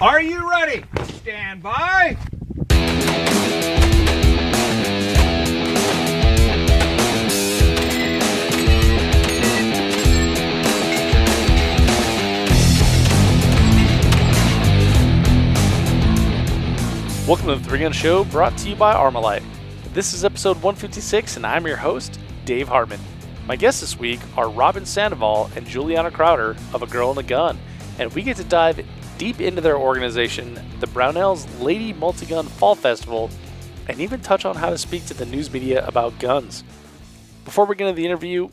Are you ready? Stand by. Welcome to the Three Gun Show, brought to you by Armalite. This is episode 156, and I'm your host, Dave Hartman. My guests this week are Robyn Sandoval and Julianna Crowder of A Girl and a Gun, and we get to dive deep into their organization, the Brownell's Lady Multigun Fall Festival, and even touch on how to speak to the news media about guns. Before we get into the interview,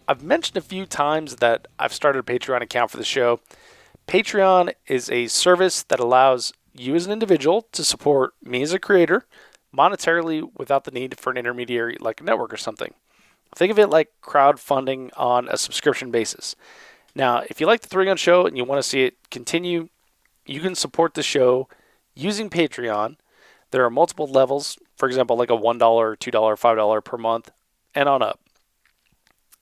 I've mentioned a few times that I've started a Patreon account for the show. Patreon is a service that allows you as an individual to support me as a creator monetarily without the need for an intermediary like a network or something. Think of it like crowdfunding on a subscription basis. Now, if you like the Three Gun Show and you want to see it continue, you can support the show using Patreon. There are multiple levels, for example, like a $1, $2, $5 per month, and on up.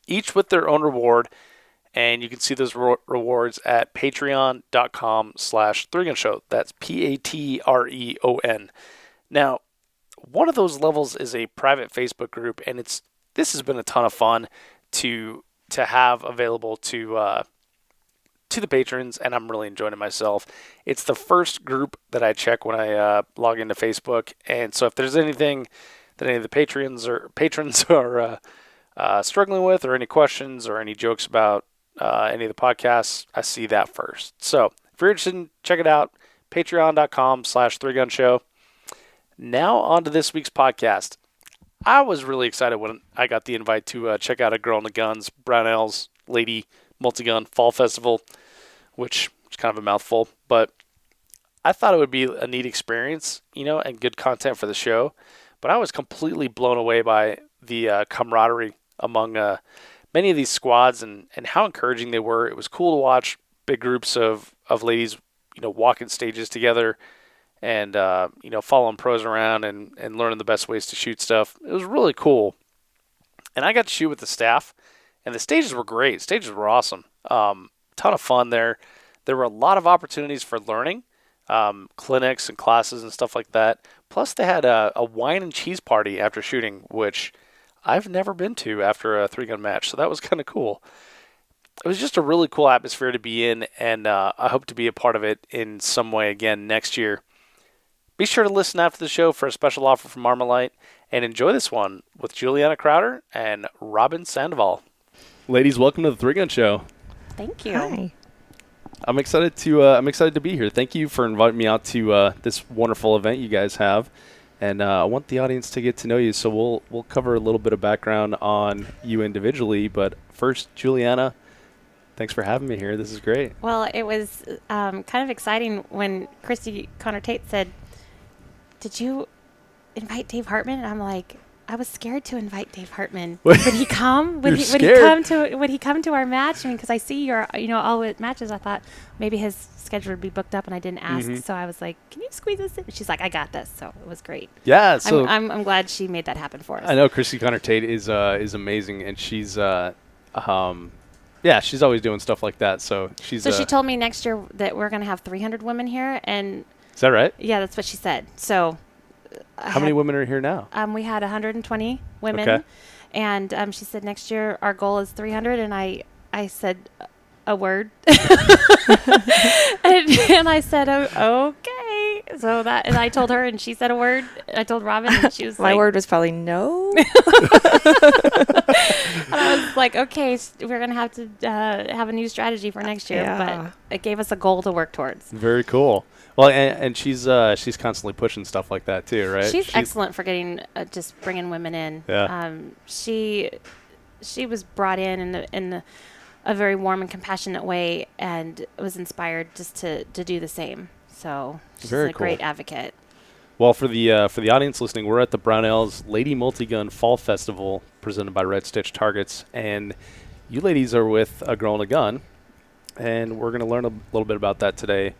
Each with their own reward, and you can see those rewards at patreon.com/threegunshow. That's Patreon. Now, one of those levels is a private Facebook group, and this has been a ton of fun to have available to the patrons, and I'm really enjoying it myself. It's the first group that I check when I log into Facebook, and so if there's anything that any of the patrons are struggling with, or any questions or any jokes about any of the podcasts, I see that first. So if you're interested, check it out, patreon.com/threegunshow. Now on to this week's podcast. I was really excited when I got the invite to check out A Girl and a Gun's Brownell's Lady Multigun Fall Festival, which is kind of a mouthful, but I thought it would be a neat experience, and good content for the show. But I was completely blown away by the camaraderie among many of these squads and how encouraging they were. It was cool to watch big groups of ladies, walking stages together and, following pros around and learning the best ways to shoot stuff. It was really cool. And I got to shoot with the staff, and the stages were great. Stages were awesome. Ton of fun there. There were a lot of opportunities for learning, clinics and classes and stuff like that. Plus, they had a wine and cheese party after shooting, which I've never been to after a three-gun match, so that was kind of cool. It was just a really cool atmosphere to be in, and I hope to be a part of it in some way again next year. Be sure to listen after the show for a special offer from Armalite, and enjoy this one with Julianna Crowder and Robyn Sandoval. Ladies, welcome to the Three Gun Show. Thank you. Hi. I'm excited to be here. Thank you for inviting me out to this wonderful event you guys have, and I want the audience to get to know you. So we'll cover a little bit of background on you individually, but first, Julianna, thanks for having me here. This is great. Well, it was kind of exciting when Christy Connor-Tate said, "Did you invite Dave Hartman?" And I'm like, I was scared to invite Dave Hartman. Would he come? Would he come to our match? Because I see your all at matches. I thought maybe his schedule would be booked up, and I didn't ask. Mm-hmm. So I was like, "Can you squeeze this in?" She's like, "I got this." So it was great. Yeah. So I'm glad she made that happen for us. I know Christy Connor-Tate is amazing, and she's she's always doing stuff like that. So she told me next year that we're going to have 300 women here, and is that right? Yeah, that's what she said. So. How many women are here now? We had 120 women, okay. And she said next year our goal is 300, and I said a word, and I said okay. So and I told her, and she said a word. I told Robyn, and she was my word was probably no. And I was like, okay, we're gonna have to have a new strategy for next year, but it gave us a goal to work towards. Very cool. Well, and she's constantly pushing stuff like that too, right? She's excellent for getting just bringing women in. Yeah. She was brought in a very warm and compassionate way, and was inspired just to do the same. So she's a great advocate. Well, for the audience listening, we're at the Brownell's Lady Multigun Fall Festival presented by Red Stitch Targets, and you ladies are with A Girl and a Gun, and we're going to learn a little bit about that today.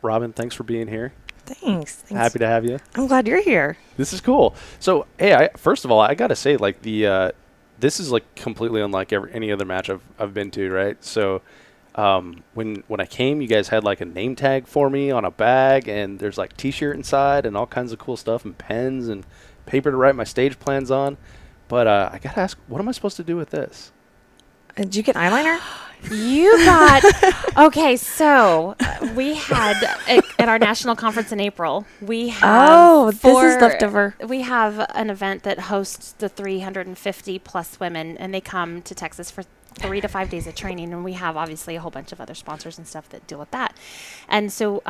Robyn, thanks for being here. Thanks. Happy to have you. I'm glad you're here. This is cool. So, hey, first of all, I gotta say, this is completely unlike any other match I've been to, right? So, when I came, you guys had like a name tag for me on a bag, and there's like T-shirt inside and all kinds of cool stuff and pens and paper to write my stage plans on. But I gotta ask, what am I supposed to do with this? Did you get eyeliner? You got okay. So we had at our national conference in April. We have this is leftover. We have an event that hosts the 350 plus women, and they come to Texas for 3 to 5 days of training, and we have obviously a whole bunch of other sponsors and stuff that deal with that. And so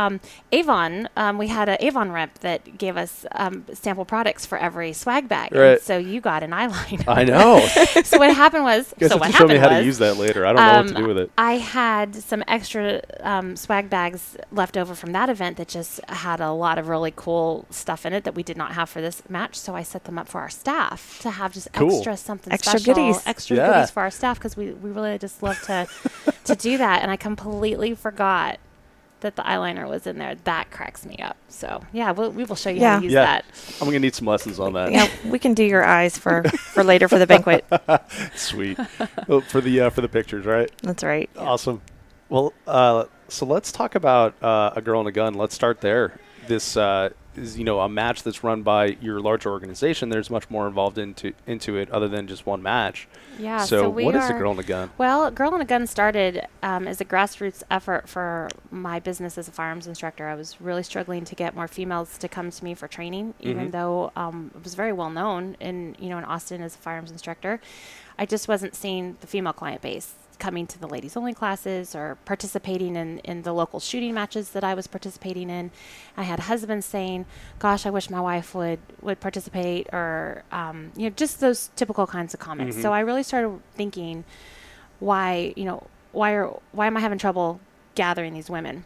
Avon, we had an Avon rep that gave us sample products for every swag bag. Right. And so you got an eyeliner. I know. So what happened was, You guys have to show me how to use that later. I don't know what to do with it. I had some extra swag bags left over from that event that just had a lot of really cool stuff in it that we did not have for this match. So I set them up for our staff to have just extra something Extra special, goodies. extra Yeah. goodies for our staff, because we really just love to do that. And I completely forgot that the eyeliner was in there. That cracks me up. So yeah, we will show you how to use that. I'm gonna need some lessons on that. Yeah, we can do your eyes for later for the banquet. Sweet. Well, for the pictures, right? That's right. Awesome. Well, so let's talk about A Girl and a Gun. Let's start there. This is a match that's run by your larger organization. There's much more involved into it other than just one match. Yeah. So what is A Girl and a Gun? Well, Girl and a Gun started as a grassroots effort for my business as a firearms instructor. I was really struggling to get more females to come to me for training, even though it was very well known in Austin as a firearms instructor. I just wasn't seeing the female client base coming to the ladies only classes or participating in the local shooting matches that I was participating in. I had husbands saying, gosh, I wish my wife would participate, or just those typical kinds of comments. So I really started thinking, why am I having trouble gathering these women?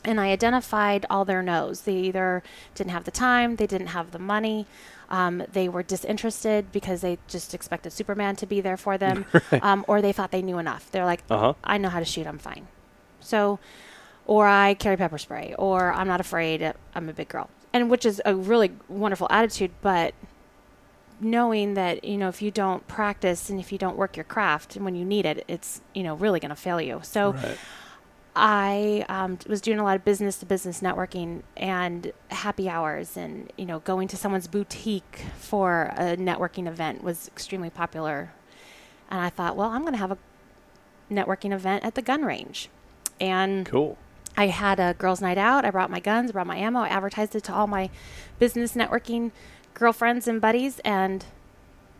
And I identified all their no's. They either didn't have the time, they didn't have the money, they were disinterested because they just expected Superman to be there for them, or they thought they knew enough. They're like, I know how to shoot, I'm fine. So, or I carry pepper spray, or I'm not afraid, I'm a big girl. And which is a really wonderful attitude, but knowing that, if you don't practice and if you don't work your craft and when you need it, it's, really going to fail you. So I was doing a lot of business-to-business networking and happy hours, and going to someone's boutique for a networking event was extremely popular. And I thought, well, I'm going to have a networking event at the gun range. And Cool. I had a girls' night out. I brought my guns, brought my ammo. I advertised it to all my business networking girlfriends and buddies, and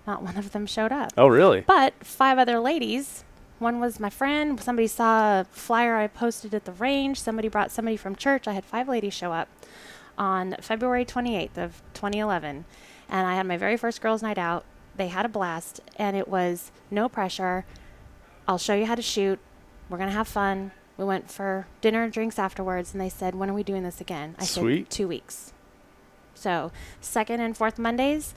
not one of them showed up. Oh, really? But 5 other ladies. One was my friend. Somebody saw a flyer I posted at the range. Somebody brought somebody from church. I had 5 ladies show up on February 28th of 2011. And I had my very first girls' night out. They had a blast, and it was no pressure. I'll show you how to shoot. We're going to have fun. We went for dinner and drinks afterwards, and they said, when are we doing this again? I Sweet. said, 2 weeks. So 2nd and 4th Mondays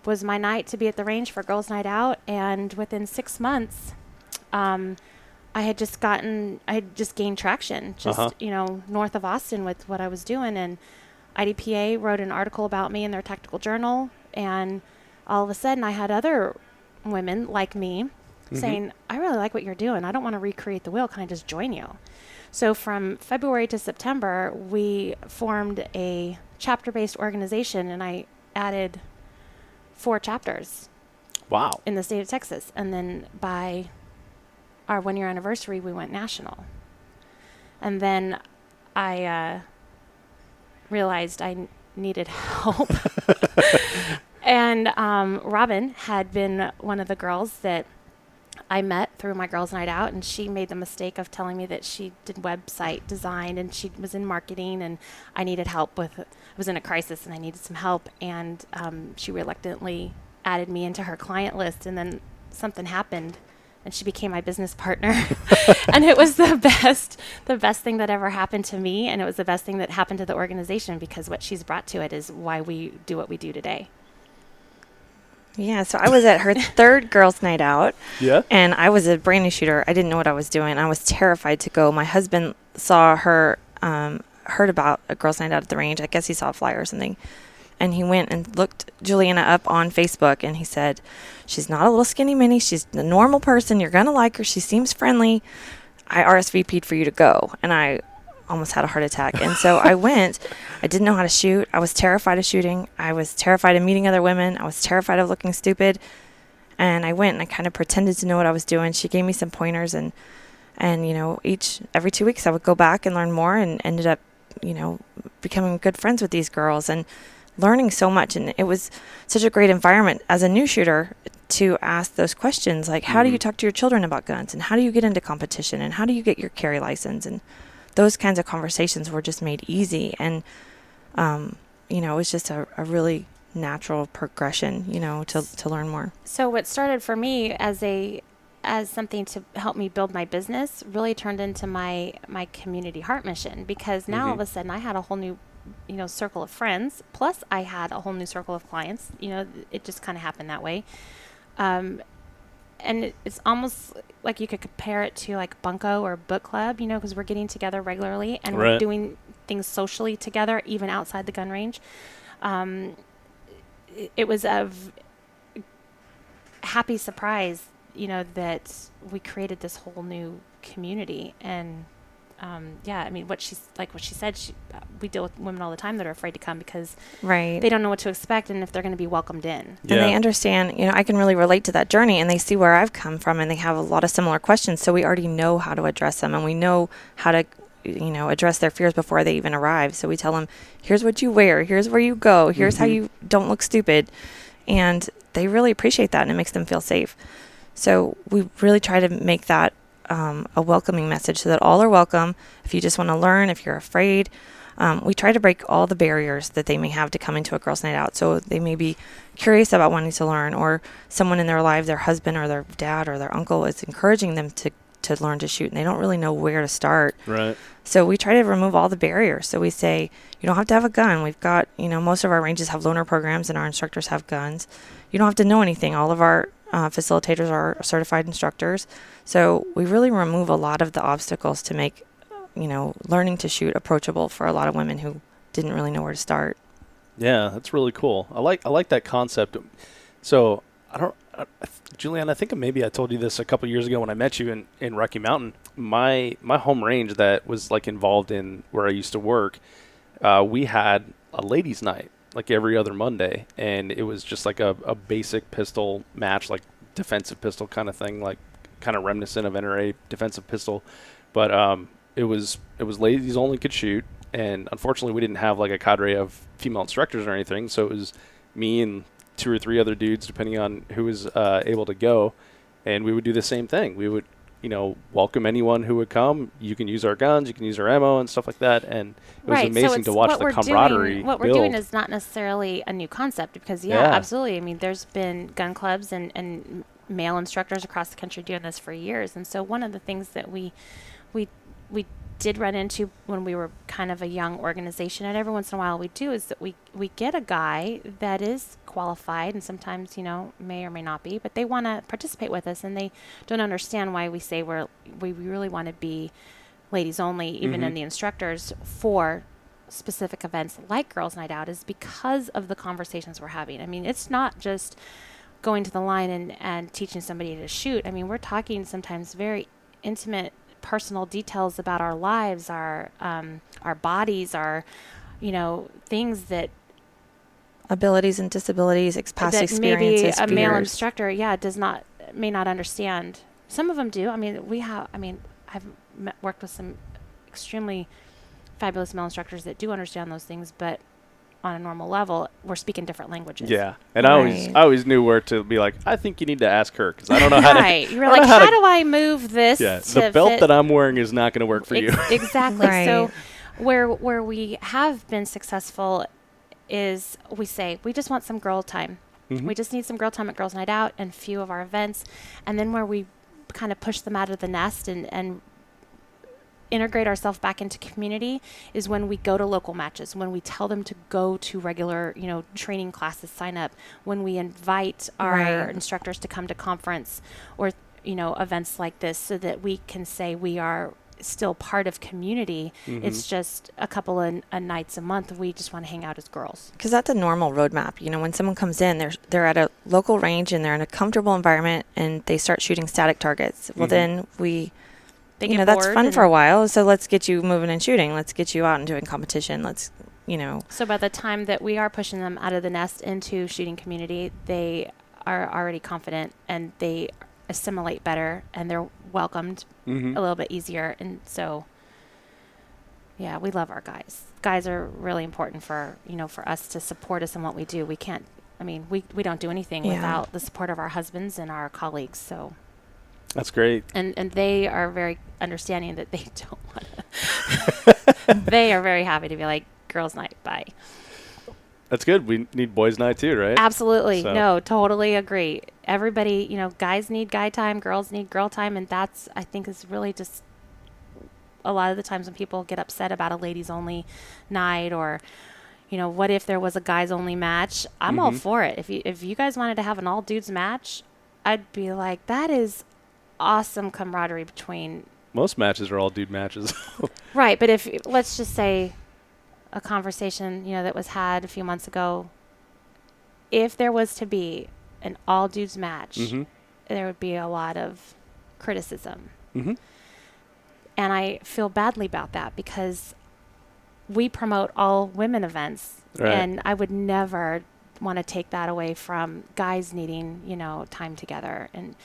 was my night to be at the range for girls' night out, and within 6 months, I had just gained traction north of Austin with what I was doing. And IDPA wrote an article about me in their tactical journal. And all of a sudden I had other women like me saying, I really like what you're doing. I don't want to recreate the wheel. Can I just join you? So from February to September, we formed a chapter-based organization, and I added 4 chapters. Wow. In the state of Texas. And then by our 1-year anniversary, we went national. And then I realized I needed help. And Robyn had been one of the girls that I met through my girls' night out, and she made the mistake of telling me that she did website design and she was in marketing, and I needed help I was in a crisis and I needed some help. And she reluctantly added me into her client list, and then something happened and she became my business partner. And it was the best thing that ever happened to me. And it was the best thing that happened to the organization, because what she's brought to it is why we do what we do today. Yeah, so I was at her 3rd girls' night out. Yeah. And I was a brand new shooter. I didn't know what I was doing. I was terrified to go. My husband saw her, heard about a girls' night out at the range. I guess he saw a flyer or something. And he went and looked Julianna up on Facebook, and he said, she's not a little skinny mini. She's a normal person. You're going to like her. She seems friendly. I RSVP'd for you to go. And I almost had a heart attack. And so I went. I didn't know how to shoot. I was terrified of shooting. I was terrified of meeting other women. I was terrified of looking stupid. And I went and I kind of pretended to know what I was doing. She gave me some pointers, and every 2 weeks I would go back and learn more, and ended up, becoming good friends with these girls and learning so much. And it was such a great environment as a new shooter to ask those questions, like how do you talk to your children about guns, and how do you get into competition, and how do you get your carry license, and those kinds of conversations were just made easy. And it was just a really natural progression, to learn more. So what started for me as something to help me build my business really turned into my community heart mission, because now all of a sudden I had a whole new circle of friends, plus I had a whole new circle of clients. It just kind of happened that way. And it's almost like you could compare it to like Bunko or book club, because we're getting together regularly and we're doing things socially together, even outside the gun range. It was a happy surprise, that we created this whole new community. And what she said, we deal with women all the time that are afraid to come because they don't know what to expect and if they're going to be welcomed in. Yeah. And they understand, I can really relate to that journey, and they see where I've come from, and they have a lot of similar questions. So we already know how to address them, and we know how to, address their fears before they even arrive. So we tell them, here's what you wear, here's where you go, here's how you don't look stupid. And they really appreciate that, and it makes them feel safe. So we really try to make that a welcoming message, so that all are welcome. If you just want to learn, if you're afraid, we try to break all the barriers that they may have to come into a girls' night out. So they may be curious about wanting to learn, or someone in their life, their husband or their dad or their uncle, is encouraging them to learn to shoot, and they don't really know where to start. Right. So we try to remove all the barriers. So we say, you don't have to have a gun. We've got, most of our ranges have loaner programs, and our instructors have guns. You don't have to know anything. All of our facilitators are certified instructors. So we really remove a lot of the obstacles to make, learning to shoot approachable for a lot of women who didn't really know where to start. Yeah, that's really cool. I like that concept. So Julianna, I think maybe I told you this a couple years ago when I met you in Rocky Mountain. My home range that was like involved in where I used to work, we had a ladies' night like every other Monday, and it was just like a basic pistol match, like defensive pistol kind of thing, like kind of reminiscent of NRA defensive pistol. But it was ladies only could shoot, and unfortunately we didn't have like a cadre of female instructors or anything, so it was me and 2 or 3 other dudes, depending on who was able to go, and we would do the same thing. We would, welcome anyone who would come. You can use our guns, you can use our ammo and stuff like that, and it was amazing to watch the camaraderie What we're doing is not necessarily a new concept, because, absolutely. I mean, there's been gun clubs and male instructors across the country doing this for years, and so one of the things that we did run into when we were kind of a young organization, and every once in a while we do, is that we get a guy that is qualified, and sometimes may or may not be, but they want to participate with us, and they don't understand why we say we really want to be ladies only, even in the instructors, for specific events like Girls Night Out, is because of the conversations we're having. I mean, it's not just going to the line and teaching somebody to shoot. I mean, we're talking sometimes very intimate, personal details about our lives, our bodies, our things that abilities and disabilities, past that experiences, maybe a male fears. instructor may not understand. Some of them do. I mean, I've worked with some extremely fabulous male instructors that do understand those things, but on a normal level, we're speaking different languages. Yeah, and I always knew where to be like, I think you need to ask her, because I don't know how to. Right, you're like, how do I move this? Yeah, to the belt fit? that I'm wearing is not going to work for you. Exactly. Right. So, where we have been successful is we say we just want some girl time. We just need some girl time at Girls Night Out and a few of our events, and then where we kind of push them out of the nest and integrate ourselves back into community is when we go to local matches, when we tell them to go to regular, training classes, sign up, when we invite our instructors to come to conference or, events like this, so that we can say we are still part of community. It's just a couple of nights a month. We just want to hang out as girls. Because that's a normal roadmap. When someone comes in, they're at a local range and they're in a comfortable environment and they start shooting static targets. Well, then we They you get know, that's bored fun for a and- while. So let's get you moving and shooting. Let's get you out and doing competition. Let's, you know. So by the time that we are pushing them out of the nest into shooting community, they are already confident and they assimilate better and they're welcomed Mm-hmm. a little bit easier. And so, yeah, we love our guys. Guys are really important for, you know, for us to support us in what we do. We can't, I mean, we don't do anything Yeah. without the support of our husbands and our colleagues. So, That's great. and they are very understanding that they don't want to, they are very happy to be like, girls' night, bye. That's good. We need boys' night too, right? Absolutely. So- No, totally agree. Everybody, you know, guys need guy time, girls need girl time. And that's, I think, is really just a lot of the times when people get upset about a ladies only night or, you know, what if there was a guys only match? I'm all Mhm. for it. If you guys wanted to have an all dudes match, I'd be like, that is awesome camaraderie between. Most matches are all dude matches. Right. But if, let's just say a conversation, you know, that was had a few months ago, if there was to be an all dudes match, Mm-hmm. there would be a lot of criticism. Mm-hmm. And I feel badly about that because we promote all women events. Right. And I would never want to take that away from guys needing, you know, time together. And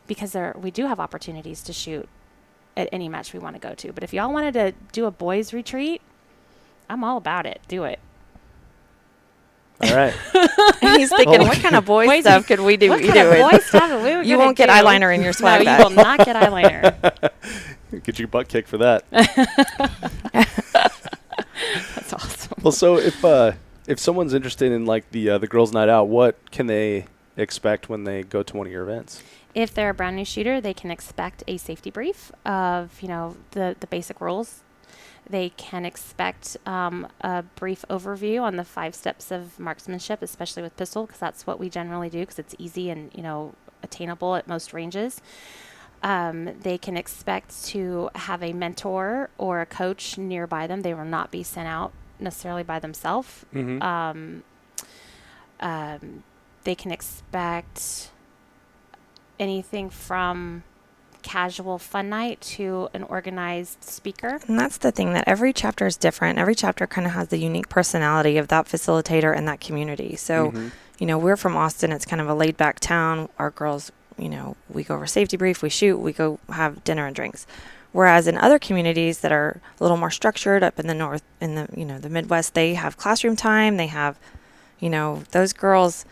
because we do have opportunities to shoot at any match we want to go to. But if y'all wanted to do a boys retreat, I'm all about it. Do it. All right. He's thinking, Oh. what kind of boy Boys- stuff could we do? What You kind do of it. boy stuff are we You gonna won't get do? eyeliner in your swag No, bag. you will not get eyeliner. Get your butt kicked for that. That's awesome. Well, so if someone's interested in like the girls' night out, what can they expect when they go to one of your events? If they're a brand new shooter, they can expect a safety brief of, you know, the basic rules. They can expect a brief overview on the 5 steps of marksmanship, especially with pistol, because that's what we generally do, because it's easy and, you know, attainable at most ranges. They can expect to have a mentor or a coach nearby them. They will not be sent out necessarily by themselves. Mm-hmm. They can expect anything from casual fun night to an organized speaker. And that's the thing, that every chapter is different. Every chapter kind of has the unique personality of that facilitator and that community. So, Mhm. you know, we're from Austin. It's kind of a laid back town. Our girls, you know, we go over safety brief, we shoot, we go have dinner and drinks. Whereas in other communities that are a little more structured up in the north, in the, you know, the Midwest, they have classroom time. They have, you know, those girls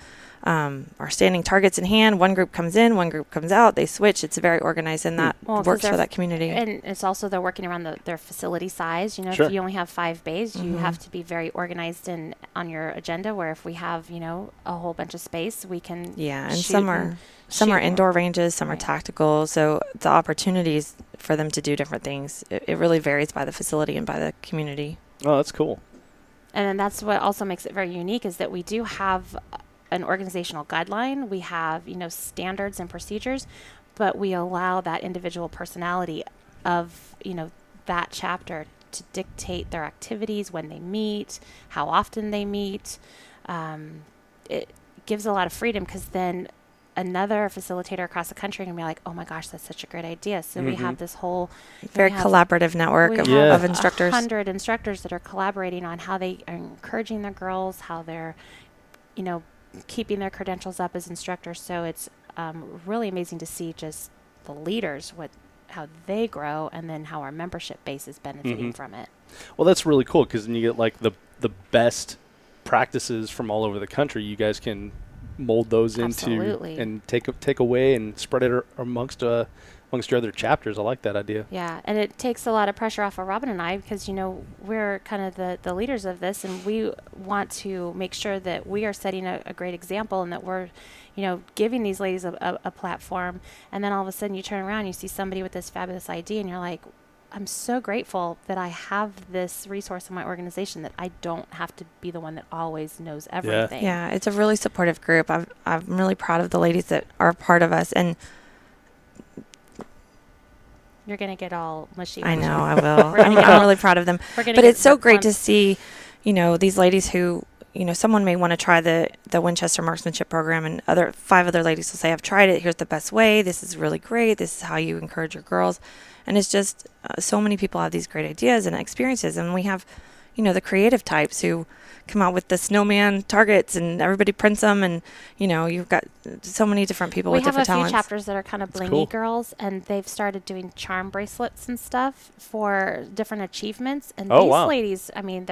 are standing targets in hand. One group comes in, one group comes out. They switch. It's very organized, and that Well, 'cause works they're for that community. And it's also they're working around their facility size. You know, Sure. if you only have 5 bays, you Mhm. have to be very organized and on your agenda. Where if we have, you know, a whole bunch of space, we can Yeah, and shoot some are shoot more. indoor ranges, some are Right. tactical. So the opportunities for them to do different things, it really varies by the facility and by the community. Oh, that's cool. And then that's what also makes it very unique is that we do have an organizational guideline. We have, you know, standards and procedures, but we allow that individual personality of, you know, that chapter to dictate their activities, when they meet, how often they meet. It gives a lot of freedom because then another facilitator across the country can be like, oh my gosh, that's such a great idea. So we Mhm. have this whole Very have- collaborative network we of, Yeah. have of instructors. 100 instructors that are collaborating on how they are encouraging their girls, how they're, you know, keeping their credentials up as instructors. So it's really amazing to see just the leaders, how they grow, and then how our membership base is benefiting Mhm. from it. Well, that's really cool because then you get like the best practices from all over the country. You guys can mold those Absolutely. into and take away and spread it amongst your other chapters. I like that idea. Yeah, and it takes a lot of pressure off of Robyn and I because, you know, we're kind of the leaders of this, and we want to make sure that we are setting a great example and that we're, you know, giving these ladies a platform. And then all of a sudden you turn around, you see somebody with this fabulous idea, and you're like, I'm so grateful that I have this resource in my organization that I don't have to be the one that always knows everything. Yeah, it's a really supportive group. I'm really proud of the ladies that are a part of us, and You're going to get all mushy. I aren't you? know I will. We're gonna I'm get all- really proud of them. We're gonna But get it's so great to plump. see, you know, these ladies who, you know, someone may want to try the Winchester marksmanship program, and 5 other ladies will say, I've tried it. Here's the best way. This is really great. This is how you encourage your girls. And it's just so many people have these great ideas and experiences. And we have, the creative types who come out with the snowman targets and everybody prints them. And, you've got so many different people with different talents. We have a few chapters that are kind of blingy girls, and they've started doing charm bracelets and stuff for different achievements. And these ladies, I mean,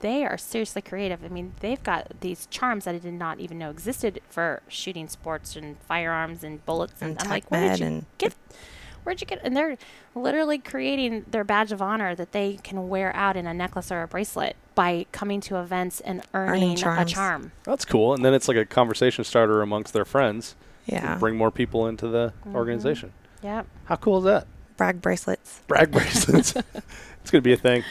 they are seriously creative. I mean, they've got these charms that I did not even know existed for shooting sports and firearms and bullets. And I'm like, where'd you get? And they're literally creating their badge of honor that they can wear out in a necklace or a bracelet by coming to events and earning a charm. That's cool. And then it's like a conversation starter amongst their friends. Yeah. Bring more people into the organization. Yep. How cool is that? Brag bracelets. Brag bracelets. It's going to be a thing.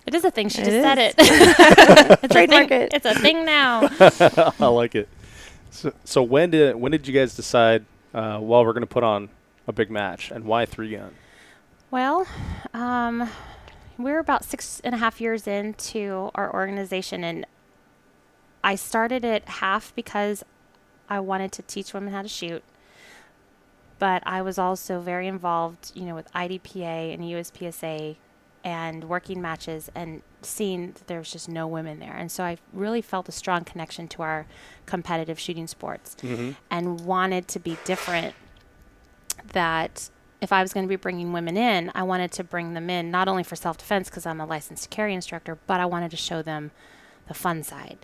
It is a thing. She just said it. It's trademark it. It's a thing now. I like it. So when did you guys decide, we're going to put on a big match, and why 3-gun? Well, we're about 6.5 years into our organization, and I started it half because I wanted to teach women how to shoot, but I was also very involved, with IDPA and USPSA and working matches and seeing that there was just no women there. And so I really felt a strong connection to our competitive shooting sports and wanted to be different, that if I was going to be bringing women in, I wanted to bring them in not only for self-defense because I'm a licensed carry instructor, but I wanted to show them the fun side.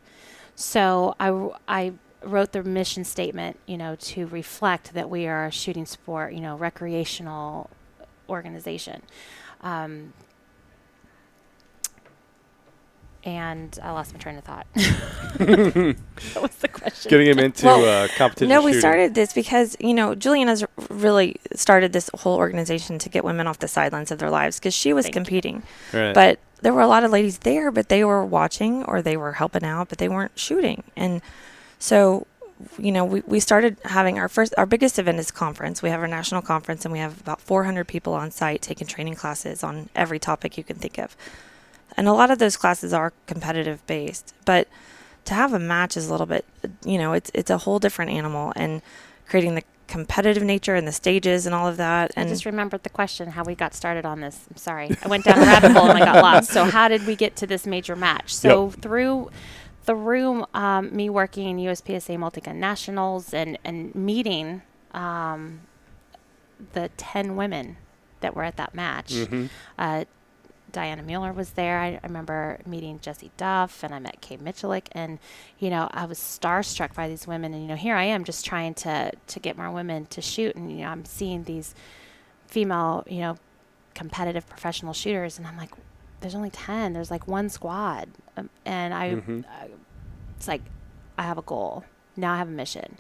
So I wrote the mission statement, to reflect that we are a shooting sport, recreational organization. And I lost my train of thought. What was the question? Getting him into competition No, we shooting. started this because, Julianna's really started this whole organization to get women off the sidelines of their lives because she was competing. Right. But there were a lot of ladies there, but they were watching or they were helping out, but they weren't shooting. And so, we started having our biggest event is conference. We have our national conference, and we have about 400 people on site taking training classes on every topic you can think of. And a lot of those classes are competitive based, but to have a match is a little bit, it's a whole different animal, and creating the competitive nature and the stages and all of that. And I just remembered the question, how we got started on this. I'm sorry. I went down a rabbit hole and I got lost. So how did we get to this major match? So through me working USPSA Multigun Nationals and meeting the 10 women that were at that match, Diana Mueller was there. I remember meeting Jessie Duff, and I met Kay Michalik, and I was starstruck by these women. And here I am just trying to get more women to shoot, and I'm seeing these female competitive professional shooters, and I'm like, there's only 10. There's like one squad, and it's like I have a goal now. I have a mission.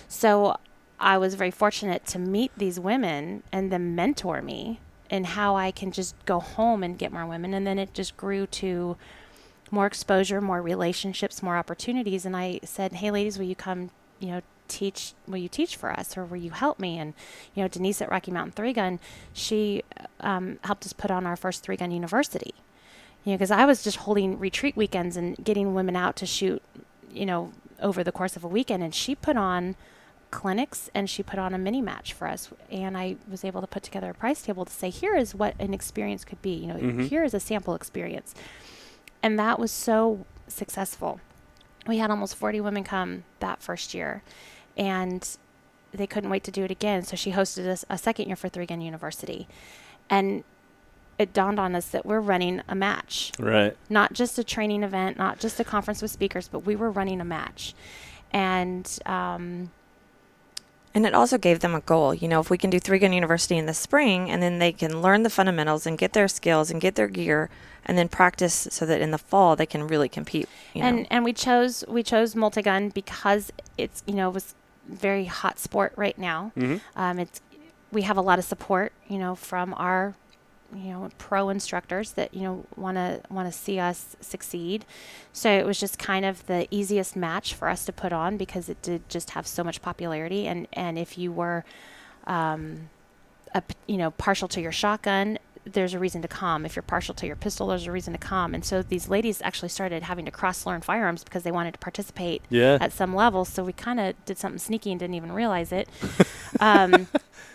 So I was very fortunate to meet these women and them mentor me and how I can just go home and get more women. And then it just grew to more exposure, more relationships, more opportunities. And I said, hey, ladies, will you come, teach? Will you teach for us, or will you help me? And, Denise at Rocky Mountain 3-Gun, she helped us put on our first 3-Gun university. Because I was just holding retreat weekends and getting women out to shoot, over the course of a weekend. And she put on clinics, and she put on a mini match for us, and I was able to put together a price table to say, here is what an experience could be, here is a sample experience. And that was so successful. We had almost 40 women come that first year, and they couldn't wait to do it again. So she hosted us a second year for 3-Gun University, and it dawned on us that we're running a match, right? Not just a training event, not just a conference with speakers, but we were running a match. And it also gave them a goal. If we can do 3-Gun University in the spring, and then they can learn the fundamentals and get their skills and get their gear, and then practice so that in the fall they can really compete. And we chose Multigun because it's was very hot sport right now. We have a lot of support from our pro instructors that want to see us succeed. So it was just kind of the easiest match for us to put on because it did just have so much popularity. And if you were partial to your shotgun, there's a reason to come. If you're partial to your pistol, there's a reason to come. And so these ladies actually started having to cross-learn firearms because they wanted to participate at some level. So we kind of did something sneaky and didn't even realize it.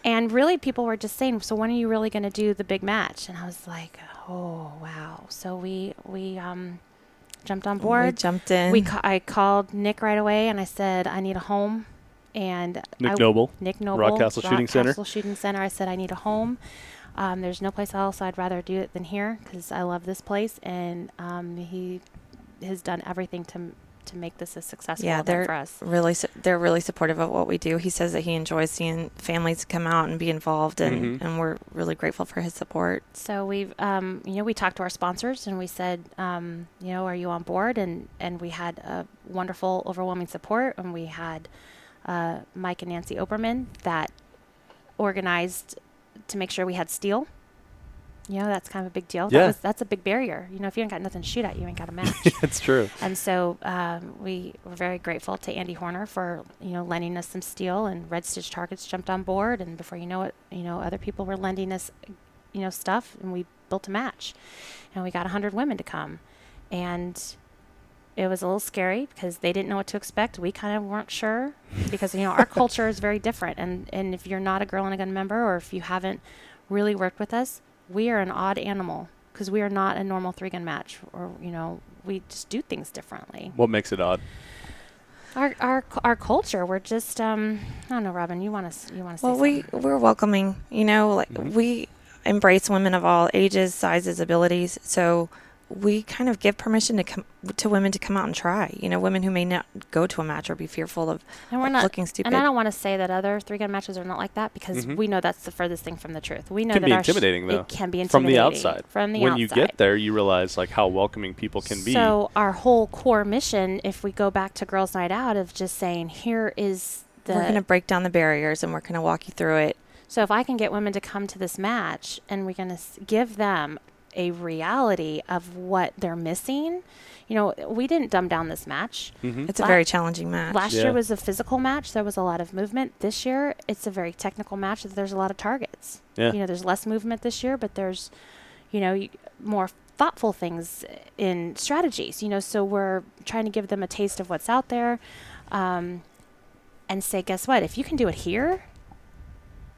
And really, people were just saying, so when are you really going to do the big match? And I was like, oh, wow. So we jumped on board. We jumped in. I called Nick right away, and I said, I need a home. And Nick Noble, Rock Castle Shooting Center. Shooting Center. I said, I need a home. There's no place else I'd rather do it than here because I love this place. And he has done everything to make this a successful event for us. They're really supportive of what we do. He says that he enjoys seeing families come out and be involved, and we're really grateful for his support. So we've, we talked to our sponsors and we said, are you on board? And we had a wonderful, overwhelming support. And we had Mike and Nancy Oberman that organized to make sure we had steel. That's kind of a big deal. Yeah. That's a big barrier. If you ain't got nothing to shoot at, you ain't got a match. That's true. And so we were very grateful to Andy Horner for, lending us some steel, and Red Stitch Targets jumped on board. And before you know it, other people were lending us, stuff, and we built a match. And we got 100 women to come. And it was a little scary because they didn't know what to expect. We kind of weren't sure because, our culture is very different. And if you're not a Girl and a Gun member, or if you haven't really worked with us, we are an odd animal because we are not a normal 3-gun match, or, we just do things differently. What makes it odd? Our culture, we're just, I don't know, Robyn, you want to say something? We're welcoming, we embrace women of all ages, sizes, abilities. So we kind of give permission to women to come out and try. Women who may not go to a match or be fearful of looking stupid. And I don't want to say that other 3-gun matches are not like that because we know that's the furthest thing from the truth. We know it can that be intimidating, though. It can be intimidating from the outside. When you get there, you realize how welcoming people can be. So our whole core mission, if we go back to Girls Night Out, of just saying, here is the... We're going to break down the barriers and we're going to walk you through it. So if I can get women to come to this match and we're going to give them a reality of what they're missing. We didn't dumb down this match. It's a very challenging match. Last year was a physical match. There was a lot of movement. This year, it's a very technical match. There's a lot of targets. Yeah. There's less movement this year, but there's, more thoughtful things in strategies. So we're trying to give them a taste of what's out there, and say, guess what? If you can do it here,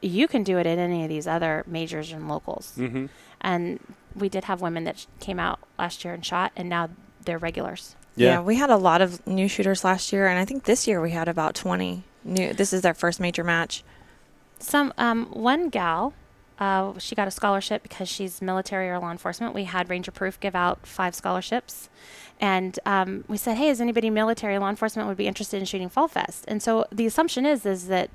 you can do it at any of these other majors and locals. And we did have women that came out last year and shot, and now they're regulars. Yeah, we had a lot of new shooters last year, and I think this year we had about 20 new. This is their first major match. One gal, she got a scholarship because she's military or law enforcement. We had Ranger Proof give out 5 scholarships. And we said, hey, is anybody military or law enforcement would be interested in shooting Fall Fest? And so the assumption is that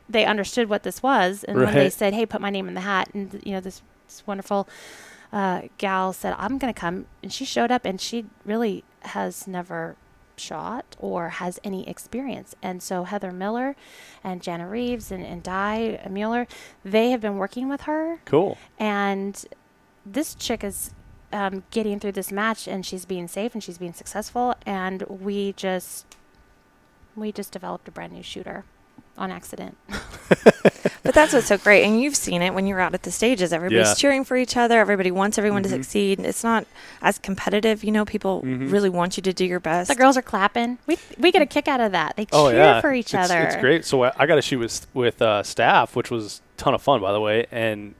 they understood what this was. And when they said, hey, put my name in the hat, and, this wonderful gal said, I'm going to come. And she showed up, and she really has never shot or has any experience. And so Heather Miller and Jana Reeves and Di Mueller, they have been working with her. Cool. And this chick is getting through this match, and she's being safe and she's being successful. And we just developed a brand new shooter on accident. But that's what's so great. And you've seen it when you're out at the stages. Everybody's cheering for each other. Everybody wants everyone to succeed. It's not as competitive. People really want you to do your best. The girls are clapping. We get a kick out of that. They cheer for each other. It's great. So I got to shoot with staff, which was a ton of fun, by the way. And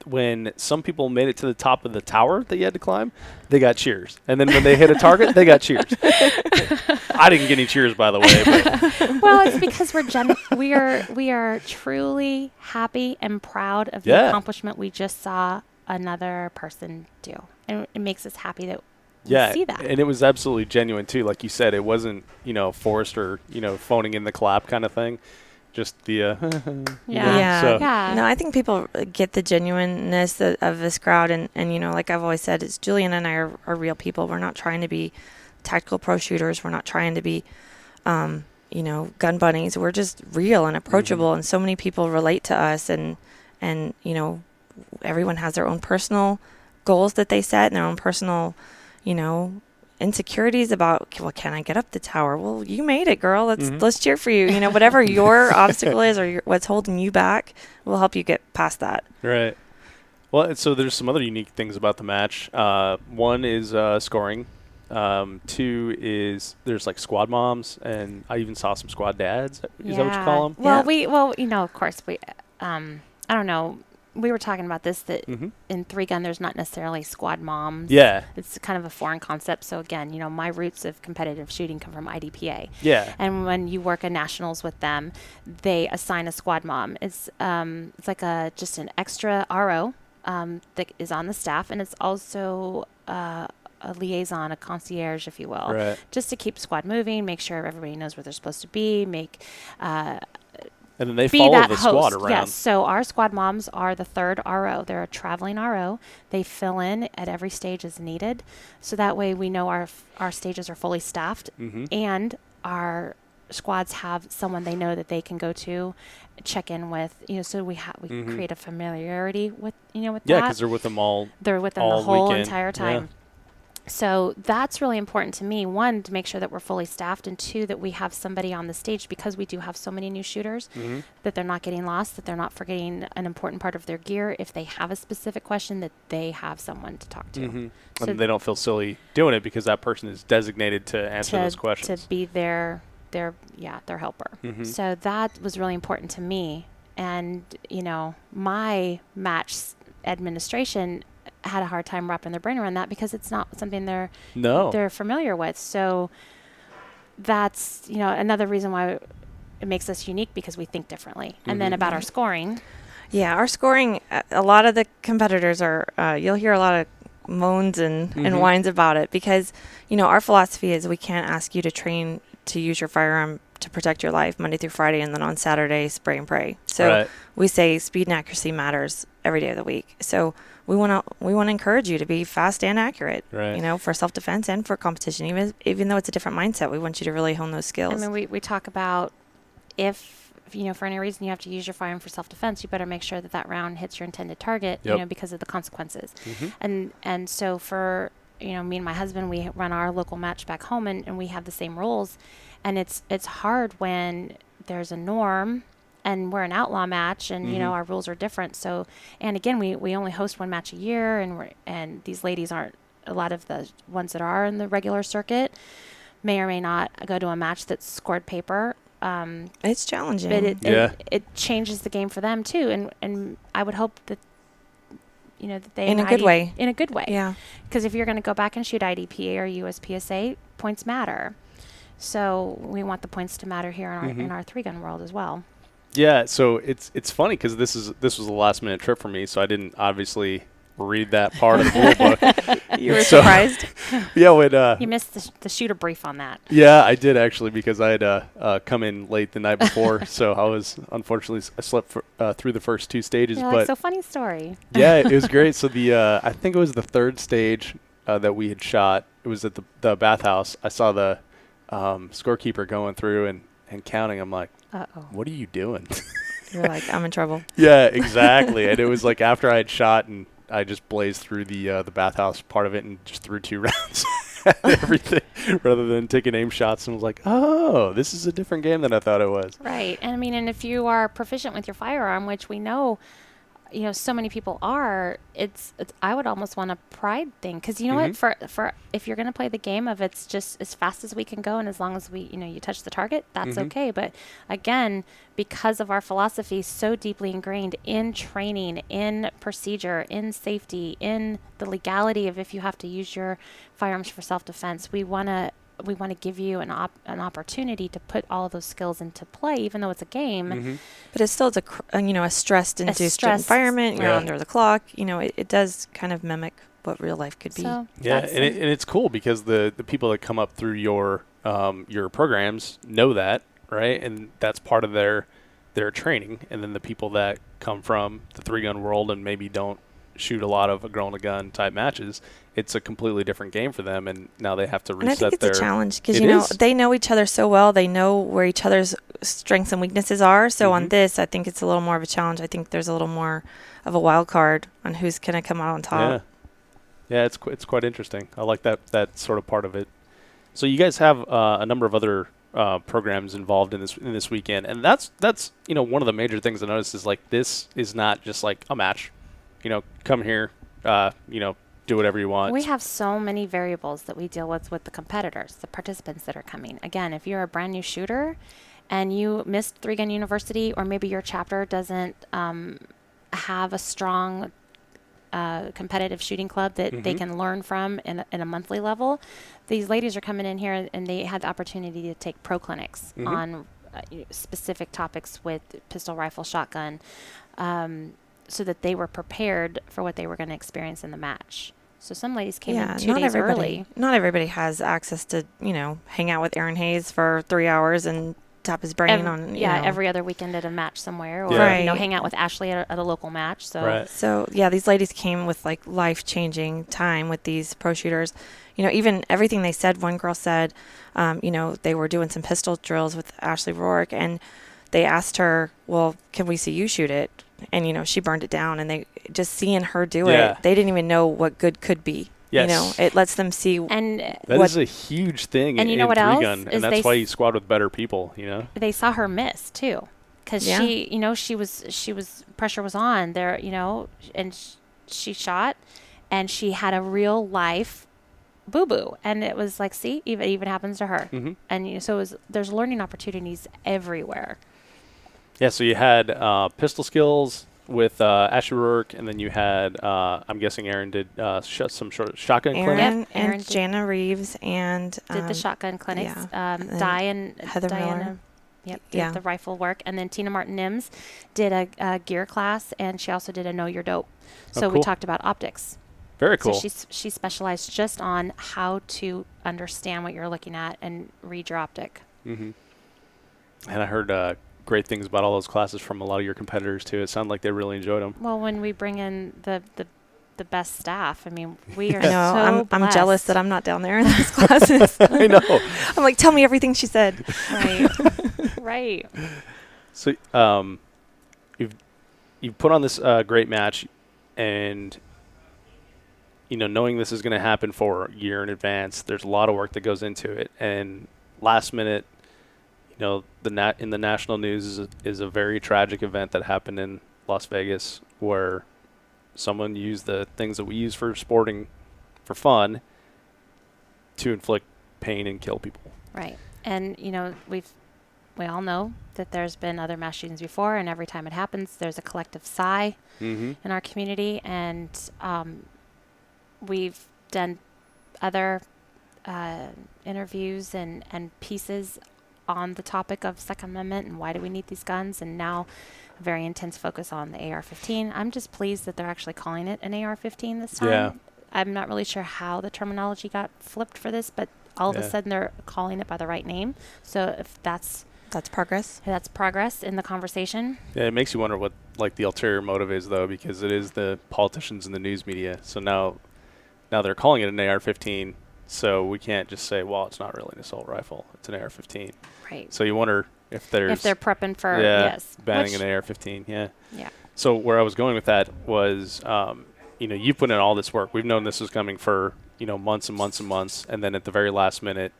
when some people made it to the top of the tower that you had to climb, they got cheers. And then when they hit a target, they got cheers. I didn't get any cheers, by the way. But. Well, it's because we are truly happy and proud of the accomplishment we just saw another person do. And it makes us happy that we see that. And it was absolutely genuine, too. Like you said, it wasn't, forced or, phoning in the clap kind of thing. Just the No, I think people get the genuineness of this crowd, and like I've always said, it's Julianna and I are real people. We're not trying to be tactical pro shooters. We're not trying to be gun bunnies. We're just real and approachable, and so many people relate to us, and everyone has their own personal goals that they set and their own personal insecurities about, well, can I get up the tower? Well, you made it, girl. Let's cheer for you. Whatever your obstacle is or what's holding you back, we'll help you get past that. Right. Well, so there's some other unique things about the match. One is scoring. 2 is there's like squad moms, and I even saw some squad dads. Is that what you call them? Well, of course, I don't know. We were talking about this, that Mm-hmm. in 3-gun, there's not necessarily squad moms. Yeah. It's kind of a foreign concept. So again, my roots of competitive shooting come from IDPA. Yeah. And when you work at nationals with them, they assign a squad mom. It's like just an extra RO that is on the staff, and it's also a liaison, a concierge, if you will, Right. just to keep squad moving, make sure everybody knows where they're supposed to be, And then they be follow that the host. squad around. Yes. So our squad moms are the third RO. They're a traveling RO. They fill in at every stage as needed. So that way we know our stages are fully staffed, Mm-hmm. and our squads have someone they know that they can go to, check in with. So we Mhm. create a familiarity with with Yeah, that. because they're with them all. They're with them all the whole weekend. entire time. So that's really important to me. One, to make sure that we're fully staffed, and two, that we have somebody on the stage, because we do have so many new shooters, Mm-hmm. that they're not getting lost, that they're not forgetting an important part of their gear. If they have a specific question, that they have someone to talk to. Mm-hmm. So And they don't feel silly doing it because that person is designated to answer those questions. to be their helper. Mhm. So that was really important to me. And my match administration had a hard time wrapping their brain around that, because it's not something they're familiar with. So that's another reason why it makes us unique, because we think differently. And then Mhm. about our scoring, Yeah, our scoring, a lot of the competitors are, you'll hear a lot of moans and Mhm. whines about it, because, our philosophy is we can't ask you to train to use your firearm to protect your life Monday through Friday, and then on Saturday, spray and pray. So Right. we say speed and accuracy matters every day of the week. So we want to encourage you to be fast and accurate, Right. for self-defense and for competition, even though it's a different mindset. We want you to really hone those skills. I mean, we talk about, if for any reason you have to use your firearm for self-defense, you better make sure that round hits your intended target, Yep. because of the consequences. Mm-hmm. And so for me and my husband, we run our local match back home, and we have the same rules. And it's hard when there's a norm and we're an outlaw match, and Mhm. our rules are different. So, and again, we only host one match a year, and these ladies aren't, a lot of the ones that are in the regular circuit may or may not go to a match that's scored paper. It's challenging. But Yeah. it changes the game for them too, and I would hope that that they In a good way. In a good way. Yeah. Because if you're going to go back and shoot IDPA or USPSA, points matter. So we want the points to matter here in our 3-gun world as well. Yeah, so it's funny because this was a last minute trip for me, so I didn't obviously read that part of the rule book. You were So- surprised? Yeah, when You missed the shooter brief on that. yeah, I did actually, because I had come in late the night before, so I slept through the first two stages. You're But like, so funny story. yeah, it was great. So I think it was the third stage that we had shot. It was at the bathhouse. I saw the scorekeeper going through and counting. I'm like, Uh-oh. what are you doing? You're like, I'm in trouble. Yeah, exactly. And it was like after I had shot, and I just blazed through the bathhouse part of it and just threw 2 rounds at everything rather than taking aim shots, and was like, oh, this is a different game than I thought it was. Right. And I mean, and if you are proficient with your firearm, which we know, so many people are, it's I would almost want a pride thing, because what, for if you're going to play the game of, it's just as fast as we can go, and as long as we you touch the target, that's okay. But again, because of our philosophy so deeply ingrained in training, in procedure, in safety, in the legality of, if you have to use your firearms for self-defense, we want to give you an opportunity to put all of those skills into play, even though it's a game. But it's still a stressed induced stressed environment. You're Yeah. under the clock. It does kind of mimic what real life could be. So Yeah, that's and it's cool because the people that come up through your programs know that, right? And that's part of their training. And then the people that come from the 3-gun world and maybe don't shoot a lot of a girl and a gun type matches, it's a completely different game for them, and now they have to And I reset think it's a challenge, because It is. they know each other so well. They know where each other's strengths and weaknesses are. So on this, I think it's a little more of a challenge. I think there's a little more of a wild card on who's going to come out on top. Yeah, it's quite interesting. I like that sort of part of it. So you guys have a number of other programs involved in this weekend, and that's one of the major things I noticed is, like, this is not just like a match. Come here, do whatever you want. We have so many variables that we deal with the competitors, the participants that are coming. Again, if you're a brand new shooter and you missed 3 Gun University, or maybe your chapter doesn't have a strong competitive shooting club that they can learn from in a monthly level, these ladies are coming in here and they had the opportunity to take pro clinics on specific topics with pistol, rifle, shotgun, so that they were prepared for what they were going to experience in the match. So some ladies came in 2 days early. Not everybody has access to, hang out with Aaron Hayes for 3 hours and tap his brain on, every other weekend at a match somewhere, or hang out with Ashley at a local match. So these ladies came with like life-changing time with these pro shooters. Even everything they said, one girl said, they were doing some pistol drills with Ashley Rourke, and they asked her, well, can we see you shoot it? And, she burned it down, and they just seeing her do it, they didn't even know what good could be. Yes. It lets them see. And that is a huge thing in 3-gun, and that's why you squad with better people, They saw her miss, too. Because she was pressure was on there, and she shot, and she had a real life boo-boo. And it was like, see, it even happens to her. And so there's learning opportunities everywhere. Yeah, so you had pistol skills with Ashley Rourke, and then you had, I'm guessing Aaron did some sort of shotgun clinic. Aaron and Jana Reeves and did the shotgun clinics. Diana Miller. Did the rifle work. And then Tina Martin-Nims did a gear class, and she also did a Know Your Dope. So we talked about optics. Very cool. So she specialized just on how to understand what you're looking at and read your optic. And I heard great things about all those classes from a lot of your competitors too. It sounded like they really enjoyed them. Well, when we bring in the best staff, I mean, we are I'm jealous that I'm not down there in those classes. I know. I'm like, tell me everything she said. Right. So you've put on this great match, and knowing this is going to happen for a year in advance, there's a lot of work that goes into it. And last minute, in the national news is a very tragic event that happened in Las Vegas, where someone used the things that we use for sporting for fun to inflict pain and kill people. Right. And we all know that there's been other mass shootings before, and every time it happens, there's a collective sigh in our community. And we've done other interviews and pieces on the topic of Second Amendment and why do we need these guns, and now a very intense focus on the AR-15. I'm just pleased that they're actually calling it an AR-15 this time. Yeah. I'm not really sure how the terminology got flipped for this, but all of a sudden they're calling it by the right name. So if that's progress. That's progress in the conversation. Yeah, it makes you wonder what the ulterior motive is, though, because it is the politicians and the news media. So now they're calling it an AR-15. So we can't just say, well, it's not really an assault rifle. It's an AR-15. Right. So you wonder if they're prepping for, banning an AR-15. Yeah. Yeah. So where I was going with that was, you put in all this work. We've known this was coming for, months and months and months. And then at the very last minute,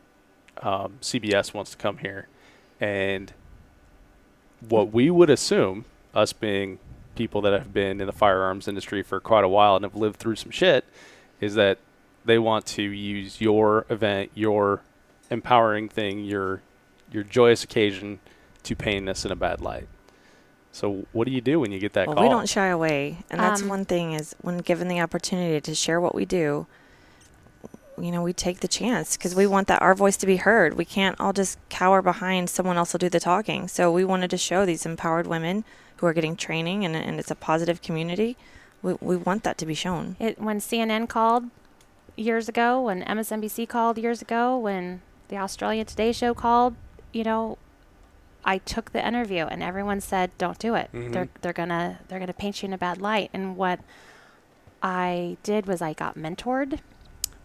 CBS wants to come here. And what we would assume, us being people that have been in the firearms industry for quite a while and have lived through some shit, is that they want to use your event, your empowering thing, your joyous occasion to paint us in a bad light. So what do you do when you get that call? We don't shy away. And that's one thing is when given the opportunity to share what we do, we take the chance because we want our voice to be heard. We can't all just cower behind someone else will do the talking. So we wanted to show these empowered women who are getting training, and it's a positive community. We want that to be shown. When CNN called years ago, when MSNBC called years ago, when the Australian Today Show called, I took the interview and everyone said, "Don't do it. They're gonna paint you in a bad light." And what I did was I got mentored.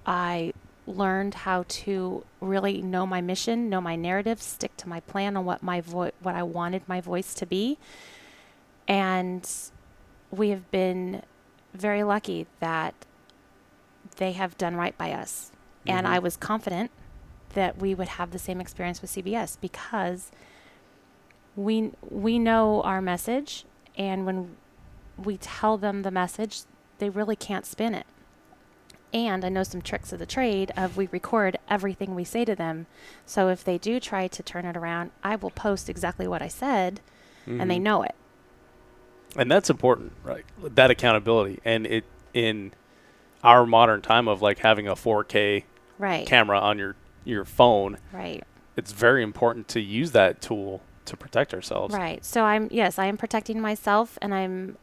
I learned how to really know my mission, know my narrative, stick to my plan on what I wanted my voice to be. And we have been very lucky that they have done right by us. And I was confident that we would have the same experience with CBS because we know our message, and when we tell them the message, they really can't spin it. And I know some tricks of the trade of we record everything we say to them. So if they do try to turn it around, I will post exactly what I said, and they know it. And that's important, right? That accountability. And it in our modern time of like having a 4K camera on your phone, right? It's very important to use that tool to protect ourselves. Right. So I am protecting myself, and I'm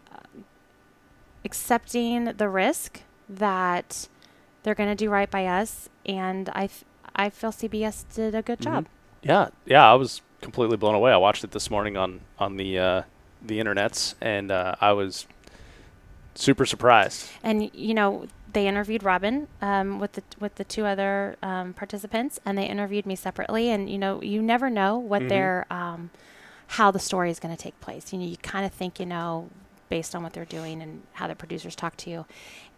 accepting the risk that they're going to do right by us, and I feel CBS did a good job. Yeah, I was completely blown away. I watched it this morning on the internets, and I was super surprised. And they interviewed Robyn with the two other participants, and they interviewed me separately. And you never know what their how the story is going to take place. You kind of think based on what they're doing and how the producers talk to you.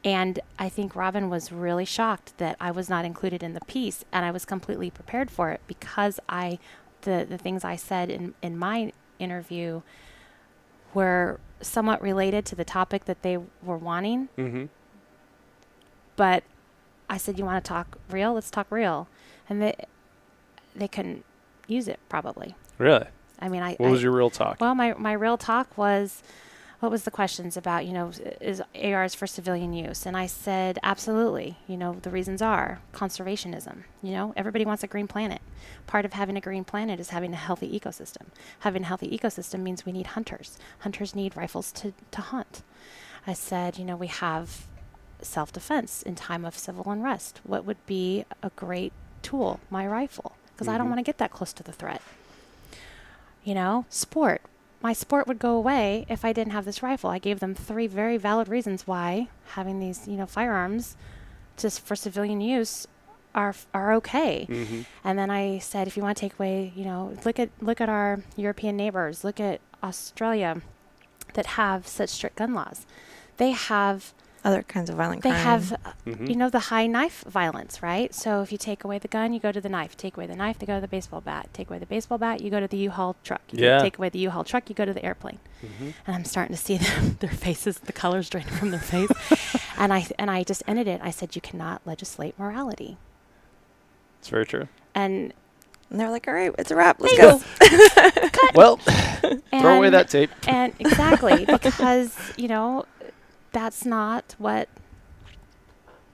And I think Robyn was really shocked that I was not included in the piece, and I was completely prepared for it because the things I said in my interview were somewhat related to the topic that they were wanting. But I said, you want to talk real? Let's talk real. And they couldn't use it probably. Really? I mean, what was your real talk? Well, my real talk was, what was the questions about, is ARs for civilian use? And I said, absolutely. The reasons are conservationism. Everybody wants a green planet. Part of having a green planet is having a healthy ecosystem. Having a healthy ecosystem means we need hunters. Hunters need rifles to hunt. I said, we have self-defense in time of civil unrest. What would be a great tool? My rifle. Because I don't want to get that close to the threat. Sport. My sport would go away if I didn't have this rifle. I gave them 3 very valid reasons why having these, firearms just for civilian use are okay. And then I said, if you want to take away, look at our European neighbors, look at Australia that have such strict gun laws. They have other kinds of violent crime. They have, the high knife violence, right? So if you take away the gun, you go to the knife. Take away the knife, they go to the baseball bat. Take away the baseball bat, you go to the U-Haul truck. Take away the U-Haul truck, you go to the airplane. And I'm starting to see their faces, the colors draining from their face. and I just ended it. I said, you cannot legislate morality. It's very true. And they're like, all right, it's a wrap. Let's go. Well, throw away that tape. And exactly, because, that's not what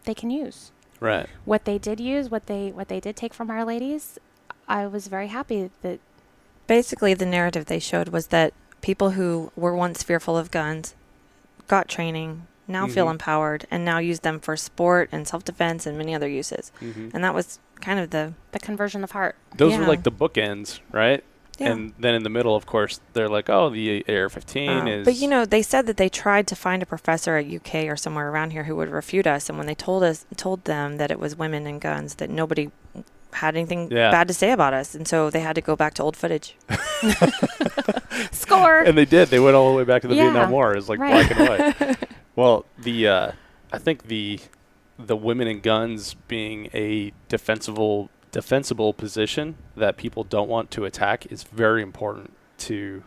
they can use. Right. What they did use, what they did take from our ladies, I was very happy that. Basically, the narrative they showed was that people who were once fearful of guns got training, now feel empowered, and now use them for sport and self-defense and many other uses. And that was kind of the conversion of heart. Those were like the bookends, right? Yeah. And then in the middle, of course, they're like, oh, the AR-15 is... But, they said that they tried to find a professor at UK or somewhere around here who would refute us. And when they told them that it was women and guns, that nobody had anything bad to say about us. And so they had to go back to old footage. Score! And they did. They went all the way back to the Vietnam War. It was like black and white. Well, I think the women and guns being a defensible position that people don't want to attack is very important to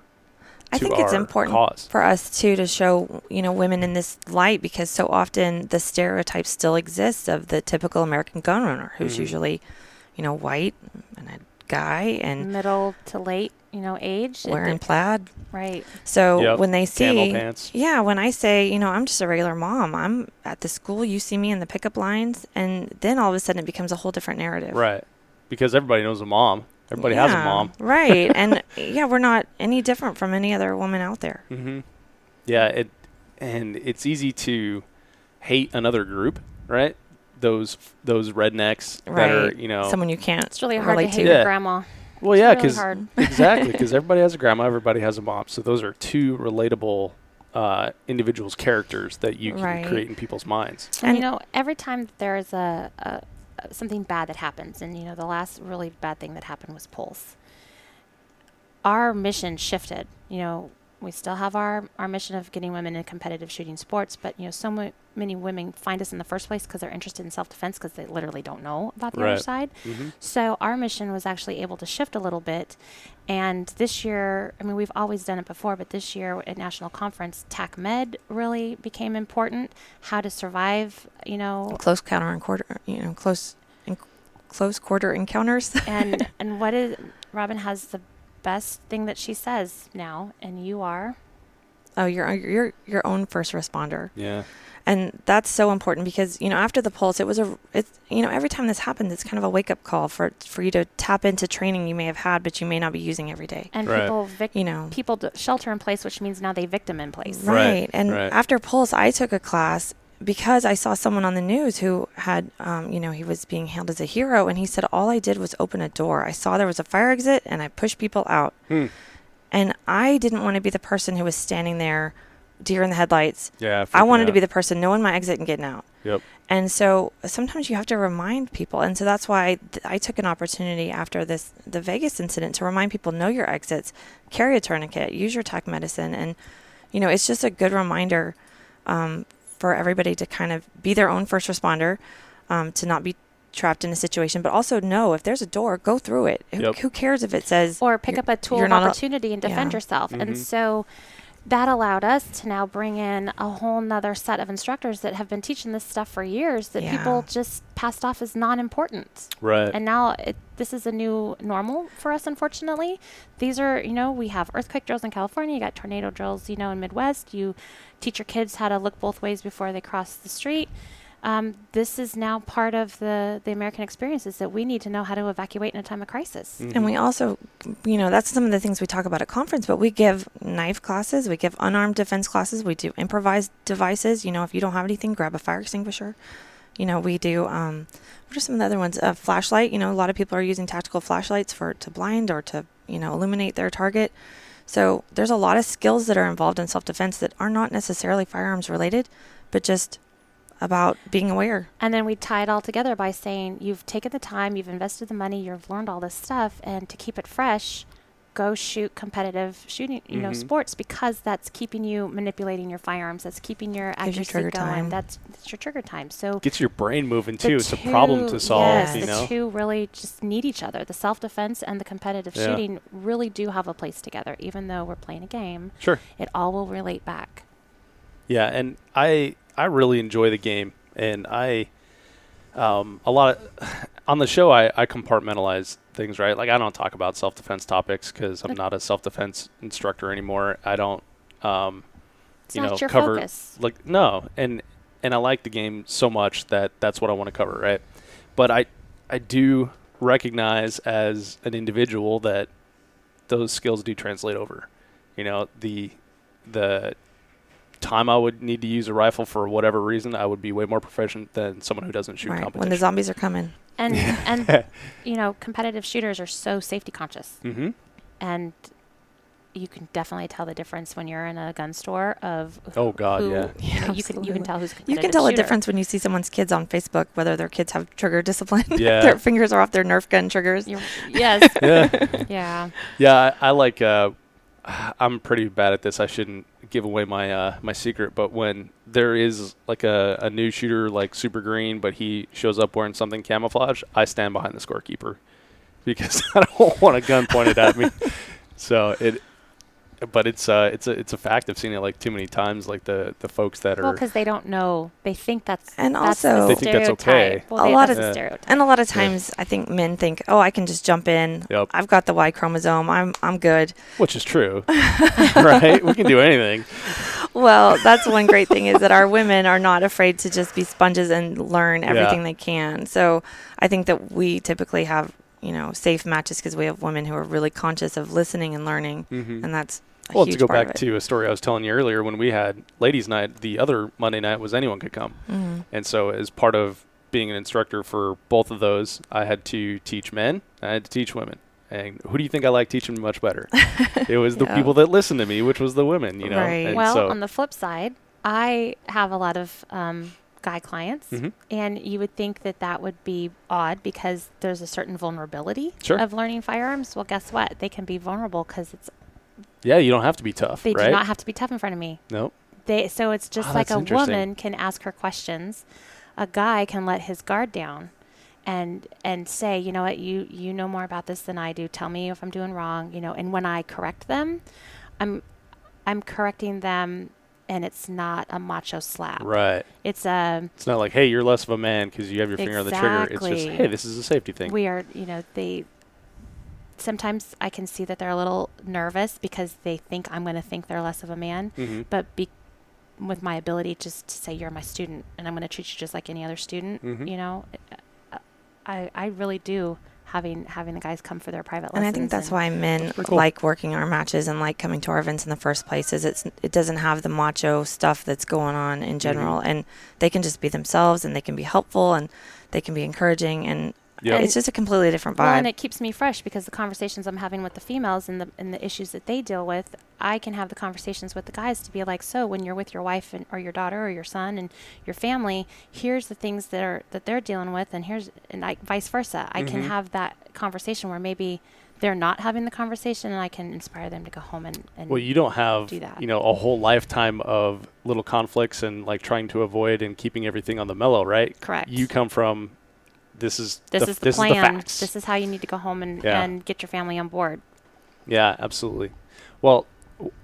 I think it's important for us too to show women in this light, because so often the stereotype still exists of the typical American gun owner who's usually white and a guy and middle to late age, wearing plaid, right? So when they see camel pants. When I say I'm just a regular mom, I'm at the school, you see me in the pickup lines, and then all of a sudden it becomes a whole different narrative, right? Because everybody knows a mom. Everybody has a mom. Right. And we're not any different from any other woman out there. Yeah, and it's easy to hate another group, right? Those rednecks that are, someone you can't It's really hard relate to hate your grandma. Well, yeah, because really exactly, because everybody has a grandma, everybody has a mom. So those are two relatable individuals' characters that you can create in people's minds. And every time there's a something bad that happens, and the last really bad thing that happened was Pulse. Our mission shifted. We still have our mission of getting women in competitive shooting sports, but so many women find us in the first place because they're interested in self-defense because they literally don't know about the Right. other side. So our mission was actually able to shift a little bit. And this year, I mean, we've always done it before, but this year at National Conference, TAC Med really became important. How to survive, Close quarter encounters. and what is Robyn has the best thing that she says now, and you are. Oh, you're your own first responder. Yeah. And that's so important because, after the pulse, every time this happens, it's kind of a wake up call for you to tap into training you may have had, but you may not be using every day. And Right. people shelter in place, which means now they victim in place. Right. And Right. after pulse, I took a class because I saw someone on the news who had, he was being hailed as a hero. And he said, all I did was open a door. I saw there was a fire exit and I pushed people out. And I didn't want to be the person who was standing there, deer in the headlights. Yeah. I wanted to be the person knowing my exit and getting out. Yep. And so sometimes you have to remind people. And so that's why I took an opportunity after the Vegas incident to remind people, know your exits, carry a tourniquet, use your TAC medicine. And, it's just a good reminder for everybody to kind of be their own first responder, to not be trapped in a situation, but also know if there's a door, go through it. Yep. Who cares if it says... Or pick up a tool of opportunity and defend yourself. Mm-hmm. And so that allowed us to now bring in a whole nother set of instructors that have been teaching this stuff for years that people just passed off as non-important. Right. And now this is a new normal for us, unfortunately. These are, we have earthquake drills in California. You got tornado drills, in Midwest. You teach your kids how to look both ways before they cross the street. This is now part of the American experience, is that we need to know how to evacuate in a time of crisis. Mm-hmm. And we also, that's some of the things we talk about at conference, but we give knife classes, we give unarmed defense classes, we do improvised devices. If you don't have anything, grab a fire extinguisher. We do, what are some of the other ones? Flashlight, a lot of people are using tactical flashlights to blind or to, illuminate their target. So there's a lot of skills that are involved in self-defense that are not necessarily firearms related, but just about being aware. And then we tie it all together by saying, you've taken the time, you've invested the money, you've learned all this stuff, and to keep it fresh, go shoot competitive shooting, sports, because that's keeping you manipulating your firearms, that's keeping your accuracy trigger going. time. That's your trigger time. So Gets your brain moving too. the It's a problem to solve. Yes, the two really just need each other. The self-defense and the competitive shooting really do have a place together, even though we're playing a game. Sure. It all will relate back. Yeah, and I really enjoy the game, and a lot of on the show I compartmentalize things, right? Like I don't talk about self-defense topics because I'm not a self-defense instructor anymore. I don't It's not your cover focus. like no, and I like the game so much that that's what I want to cover, right? But I do recognize as an individual that those skills do translate over. The time I would need to use a rifle for whatever reason, I would be way more proficient than someone who doesn't shoot competition. When the zombies are coming. And competitive shooters are so safety conscious. Mm-hmm. And you can definitely tell the difference when you're in a gun store of Oh God, who, yeah. you can tell who's a competitive You can tell a shooter. difference when you see someone's kids on Facebook, whether their kids have trigger discipline. Yeah. Their fingers are off their Nerf gun triggers. Yes. Yeah. Yeah. Yeah, I like I'm pretty bad at this. I shouldn't give away my my secret, but when there is like a new shooter like Super Green, but he shows up wearing something camouflage, I stand behind the scorekeeper because I don't want a gun pointed at me. So but it's a fact. I've seen it like too many times. Like the folks that Well, are because they don't know. They think that's And that's also- the They think that's okay. stereotype. Well, A lot that's of- the stereotype. And a lot of times, I think men think, "Oh, I can just jump in. Yep. I've got the Y chromosome. I'm good." which is true, right? We can do anything. Well, that's one great thing is that our women are not afraid to just be sponges and learn everything they can. So I think that we typically have, safe matches because we have women who are really conscious of listening and learning, and that's a Well, huge to go part of back it. to a story I was telling you earlier, when we had ladies' night, the other Monday night was anyone could come. Mm-hmm. And so as part of being an instructor for both of those, I had to teach men, I had to teach women. And who do you think I like teaching much better? It was the Yeah. people that listened to me, which was the women, Right. And Well, so, on the flip side, I have a lot of guy clients, Mhm. and you would think that would be odd because there's a certain vulnerability Sure. of learning firearms. Well, guess what? They can be vulnerable because yeah, you don't have to be tough, they right? do not have to be tough in front of me. Nope. So it's just Oh, like that's a interesting. woman can ask her questions, a guy can let his guard down, and say, you know what, you know more about this than I do. Tell me if I'm doing wrong, you know. And when I correct them, I'm correcting them, and it's not a macho slap. Right. It's It's not like, hey, you're less of a man because you have your finger on the trigger. It's just, Exactly. hey, this is a safety thing. we are, you know, sometimes I can see that they're a little nervous because they think I'm going to think they're less of a man, Mm-hmm. but with my ability just to say you're my student and I'm going to treat you just like any other student, Mhm. you know, I really do having the guys come for their private And lessons. I think that's why men That's pretty cool. like working our matches and like coming to our events in the first place. Is it doesn't have the macho stuff that's going on in general, and they can just be themselves, and they can be helpful, and they can be encouraging, and Yep. it's just a completely different Well, and vibe. it keeps me fresh because the conversations I'm having with the females and the issues that they deal with, I can have the conversations with the guys to be like, so when you're with your wife or your daughter or your son and your family, here's the things that they're dealing with, and vice versa. I can have that conversation where maybe they're not having the conversation, and I can inspire them to go home and Well, you don't have, do that. you know, a whole lifetime of little conflicts and like trying to avoid and keeping everything on the mellow, right? Correct. You come from, this is this the is the plan. facts. This is how you need to go home Yeah. and get your family on board. Yeah, absolutely. Well,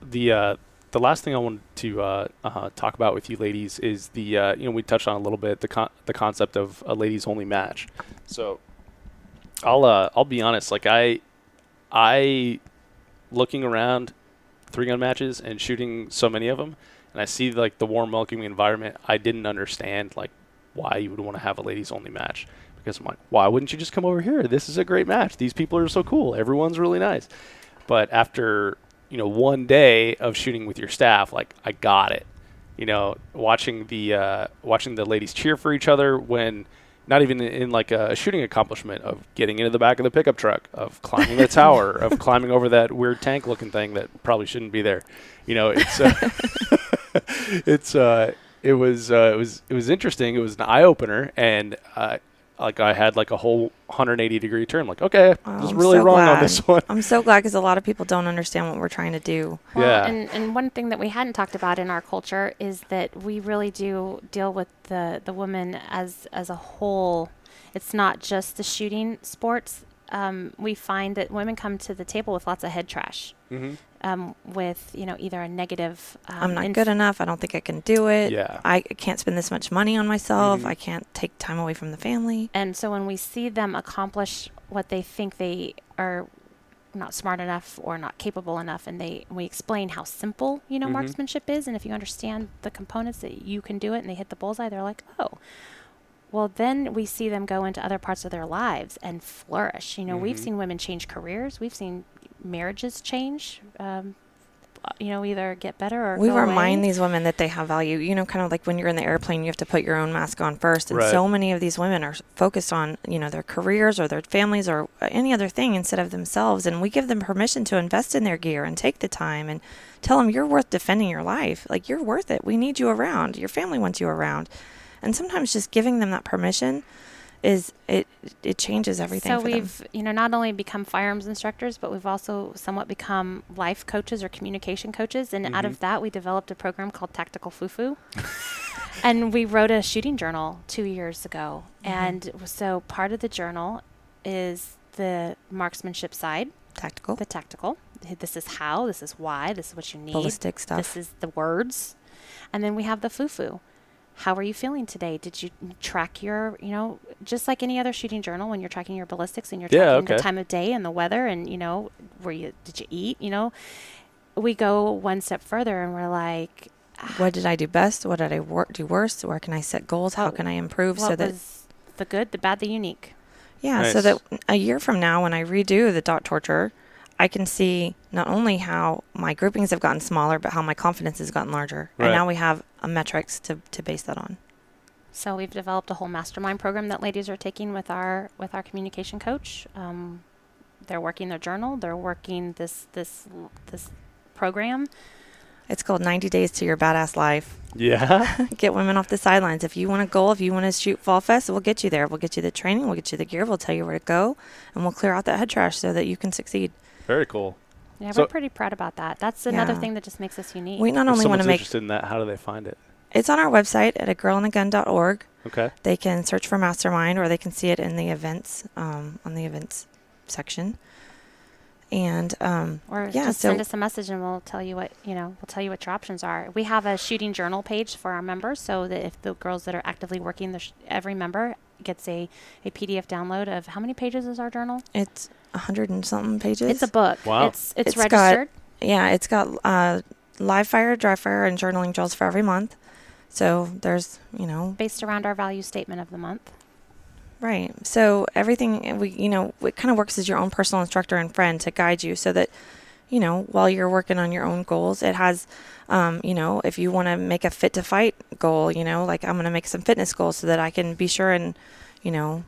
the last thing I wanted to talk about with you ladies is you know, we touched on a little bit the concept of a ladies only match. So I'll be honest, like I looking around 3-gun matches and shooting so many of them, and I see like the warm, welcoming environment. I didn't understand like why you would want to have a ladies only match, because I'm like, why wouldn't you just come over here? This is a great match. These people are so cool. Everyone's really nice. But after, you know, one day of shooting with your staff, like I got it. You know, watching the ladies cheer for each other when not even in like a shooting accomplishment of getting into the back of the pickup truck, of climbing the tower, of climbing over that weird tank looking thing that probably shouldn't be there. You know, it was interesting. It was an eye opener, and like I had like a whole 180 degree turn. Like, okay, I was I'm really so wrong glad. on this one. I'm so glad because a lot of people don't understand what we're trying to do. Well, Yeah. and one thing that we hadn't talked about in our culture is that we really do deal with the woman as a whole. It's not just the shooting sports. We find that women come to the table with lots of head trash, with, you know, either a negative. I'm not good enough. I don't think I can do it. Yeah. I can't spend this much money on myself. I can't take time away from the family. And so when we see them accomplish what they think they are not smart enough or not capable enough, and we explain how simple, you know, marksmanship is, and if you understand the components that you can do it and they hit the bullseye, they're like, oh. Well, then we see them go into other parts of their lives and flourish. You know, we've seen women change careers. We've seen marriages change, you know, either get better or We go remind away. these women that they have value. You know, kind of like when you're in the airplane, you have to put your own mask on first. And Right. so many of these women are focused on, you know, their careers or their families or any other thing instead of themselves. And we give them permission to invest in their gear and take the time and tell them you're worth defending your life. Like, you're worth it. We need you around. Your family wants you around. And sometimes just giving them that permission it changes everything So for them. we've, you know, not only become firearms instructors, but we've also somewhat become life coaches or communication coaches. And out of that, we developed a program called Tactical Fufu. And we wrote a shooting journal 2 years ago. And so part of the journal is the marksmanship side, Tactical. the tactical. This is how, this is why, this is what you need. Ballistic stuff. This is the words. And then we have the fufu. How are you feeling today? Did you track your, you know, just like any other shooting journal when you're tracking your ballistics and you're tracking the time of day and the weather and, you know, did you eat, you know? We go one step further and we're like, What did I do best? What did I do worse? Where can I set goals? How can I improve what so that was the good, the bad, the unique? Yeah, Nice. so that a year from now, when I redo the dot torture, I can see not only how my groupings have gotten smaller, but how my confidence has gotten larger. Right. And now we have a metrics to base that on. So we've developed a whole mastermind program that ladies are taking with our communication coach. They're working their journal. They're working this program. It's called 90 Days to Your Badass Life. Yeah. Get women off the sidelines. If you want a goal, if you want to shoot Fall Fest, we'll get you there. We'll get you the training. We'll get you the gear. We'll tell you where to go. And we'll clear out that head trash so that you can succeed. Very cool. Yeah, So- we're pretty proud about that. That's another Yeah. thing that just makes us unique. We not If only want someone's to make interested in that, how do they find it? it's on our website at agirlandagun.org. Okay. They can search for Mastermind, or they can see it in the events on the events section. And Or yeah, just so send us a message and we'll tell you what your options are. We have a shooting journal page for our members, so that if the girls that are actively working, every member gets a PDF download of how many pages is our journal? it's 100 and something pages. It's a book. Wow. It's It's registered. It's got live fire, dry fire, and journaling drills for every month. So there's, Based around our value statement of the month. right. So everything it kind of works as your own personal instructor and friend to guide you, so that, while you're working on your own goals, it has, if you want to make a fit to fight goal, like I'm going to make some fitness goals so that I can be sure and, do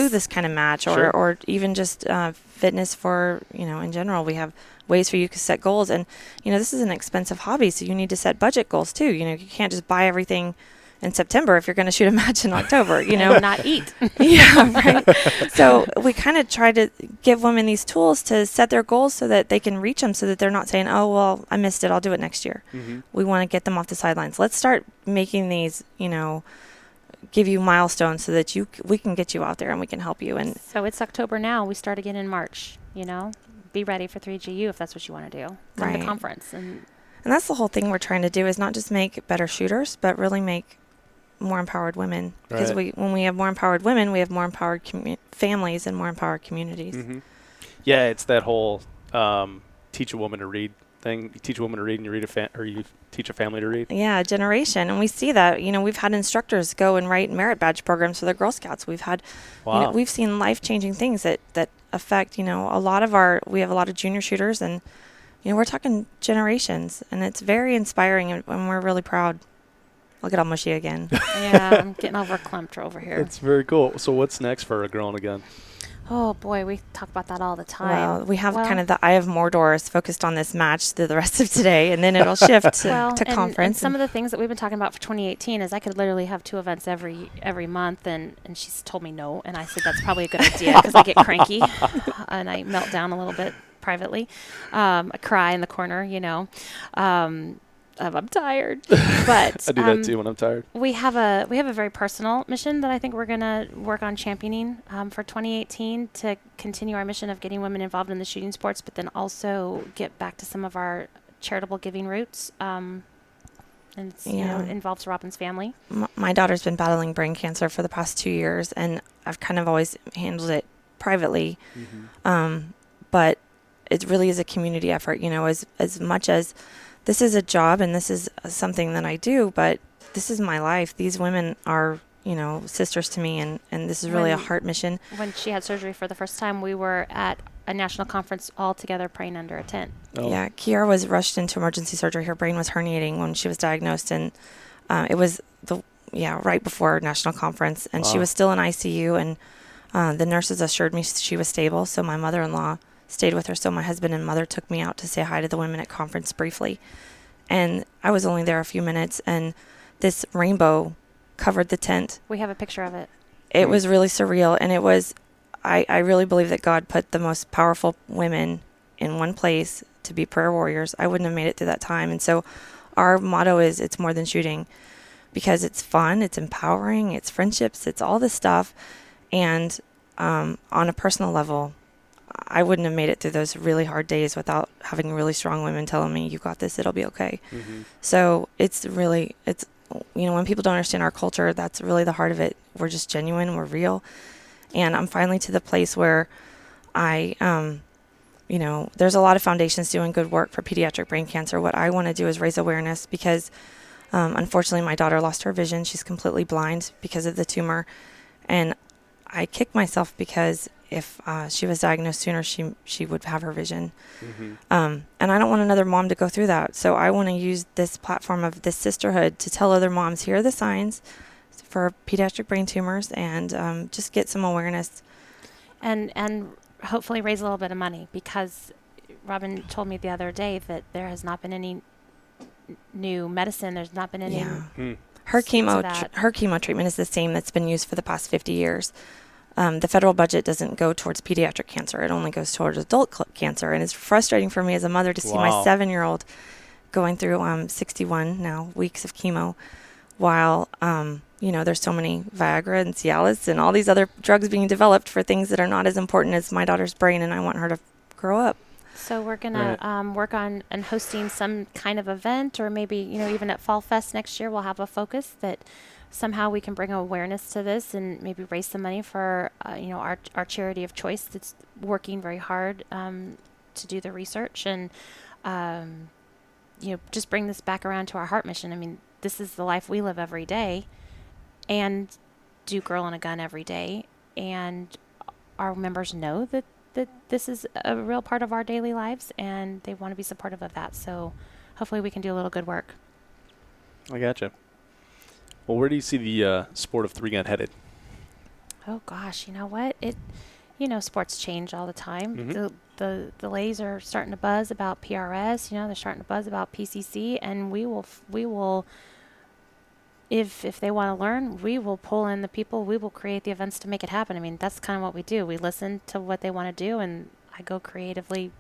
this kind of match, Sure. or even just fitness for, in general. We have ways for you to set goals, and, this is an expensive hobby, so you need to set budget goals too. You can't just buy everything in September if you're going to shoot a match in October, And not eat. Yeah, right. So we kind of try to give women these tools to set their goals so that they can reach them, so that they're not saying, oh, well, I missed it, I'll do it next year. Mm-hmm. We want to get them off the sidelines. Let's start making these, give you milestones so that we can get you out there and we can help you. And So it's October now. We start again in March. Be ready for 3GU if that's what you want to do. Come to Right. conference. And that's the whole thing we're trying to do, is not just make better shooters, but really make more empowered women. Because Right. when we have more empowered women, we have more empowered families and more empowered communities. Mm-hmm. Yeah, it's that whole teach a woman to read thing. You teach a woman to read, and you teach a family to read. Yeah, generation. And we see that, we've had instructors go and write merit badge programs for the Girl Scouts. We've had, Wow. we've seen life-changing things that affect, we have a lot of junior shooters, and, we're talking generations, and it's very inspiring, and we're really proud. I'll get all mushy again. yeah, I'm getting overclumped over here. That's very cool. So what's next for A Girl and a Gun? Oh boy, we talk about that all the time. Well, we have kind of the Eye of Mordor focused on this match through the rest of today, and then it'll shift to and conference. some of the things that we've been talking about for 2018 is I could literally have 2 events every month, and she's told me no, and I said that's probably a good idea because I get cranky and I melt down a little bit privately. I cry in the corner, I'm tired, but I do that too when I'm tired. we have a very personal mission that I think we're gonna work on championing for 2018 to continue our mission of getting women involved in the shooting sports, but then also get back to some of our charitable giving roots. And it's, involves Robyn's family. My daughter's been battling brain cancer for the past 2 years, and I've kind of always handled it privately. Mm-hmm. But it really is a community effort, as much as this is a job and this is something that I do, but this is my life. These women are, sisters to me, and this is really a heart mission. When she had surgery for the first time, we were at a national conference all together praying under a tent. Oh. Yeah, Kiara was rushed into emergency surgery. Her brain was herniating when she was diagnosed, and it was right before national conference, and she Wow. was still in ICU, and the nurses assured me she was stable, so my mother-in-law stayed with her, so my husband and mother took me out to say hi to the women at conference briefly. And I was only there a few minutes, and this rainbow covered the tent. We have a picture of it. It was really surreal, and it was, I really believe that God put the most powerful women in one place to be prayer warriors. I wouldn't have made it through that time. And so our motto is, it's more than shooting, because it's fun, it's empowering, it's friendships, it's all this stuff. And on a personal level, I wouldn't have made it through those really hard days without having really strong women telling me, you got this, it'll be okay. Mm-hmm. So it's when people don't understand our culture, that's really the heart of it. We're just genuine, we're real. And I'm finally to the place where there's a lot of foundations doing good work for pediatric brain cancer. What I want to do is raise awareness, because unfortunately my daughter lost her vision. She's completely blind because of the tumor. And I kick myself because if she was diagnosed sooner, she would have her vision. Mm-hmm. And I don't want another mom to go through that. So I want to use this platform of this sisterhood to tell other moms, here are the signs for pediatric brain tumors, and just get some awareness. And hopefully raise a little bit of money, because Robyn told me the other day that there has not been any new medicine. There's not been any. Yeah. Mm. Her Speak to chemo that. her chemo treatment is the same that's been used for the past 50 years. the federal budget doesn't go towards pediatric cancer. It only goes towards adult cancer. And it's frustrating for me as a mother to see my 7-year-old going through 61 now weeks of chemo while, there's so many Viagra and Cialis and all these other drugs being developed for things that are not as important as my daughter's brain, and I want her to grow up. So we're going to work on and hosting some kind of event, or maybe, even at Fall Fest next year, we'll have a focus that somehow we can bring awareness to this and maybe raise some money for, our charity of choice that's working very hard to do the research and, just bring this back around to our heart mission. I mean, this is the life we live every day and do Girl in a Gun every day. And our members know that this is a real part of our daily lives, and they want to be supportive of that. So hopefully we can do a little good work. I gotcha. Well, where do you see the sport of 3-gun headed? Oh gosh, you know what? Sports change all the time. Mm-hmm. The ladies are starting to buzz about PRS. They're starting to buzz about PCC, and we will. If they want to learn, we will pull in the people. We will create the events to make it happen. I mean, that's kind of what we do. We listen to what they want to do, and I go creatively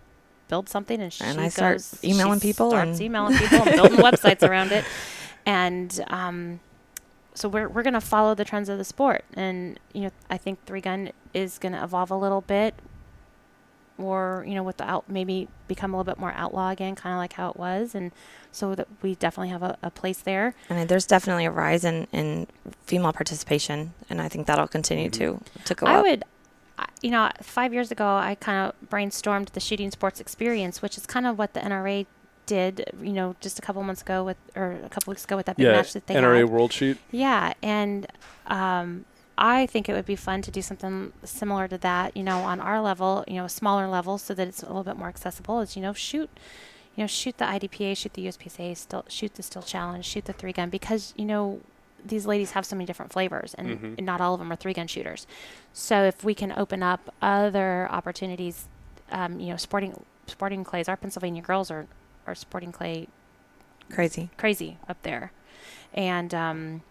build something, and I start emailing people and building websites around it. And so we're going to follow the trends of the sport. And, I think 3-gun is going to evolve a little bit, or, maybe become a little bit more outlaw again, kind of like how it was. And so that we definitely have a place there. And there's definitely a rise in female participation, and I think that'll continue to go up. 5 years ago, I kind of brainstormed the shooting sports experience, which is kind of what the NRA did, just a couple weeks ago with that big match that they NRA had. World Shoot. Yeah, and I think it would be fun to do something similar to that, on our level, a smaller level, so that it's a little bit more accessible. Is shoot the IDPA, shoot the USPSA, shoot the Steel Challenge, shoot the 3-gun, because these ladies have so many different flavors, and not all of them are 3-gun shooters. So if we can open up other opportunities, sporting clays, our Pennsylvania girls are sporting clay crazy up there, and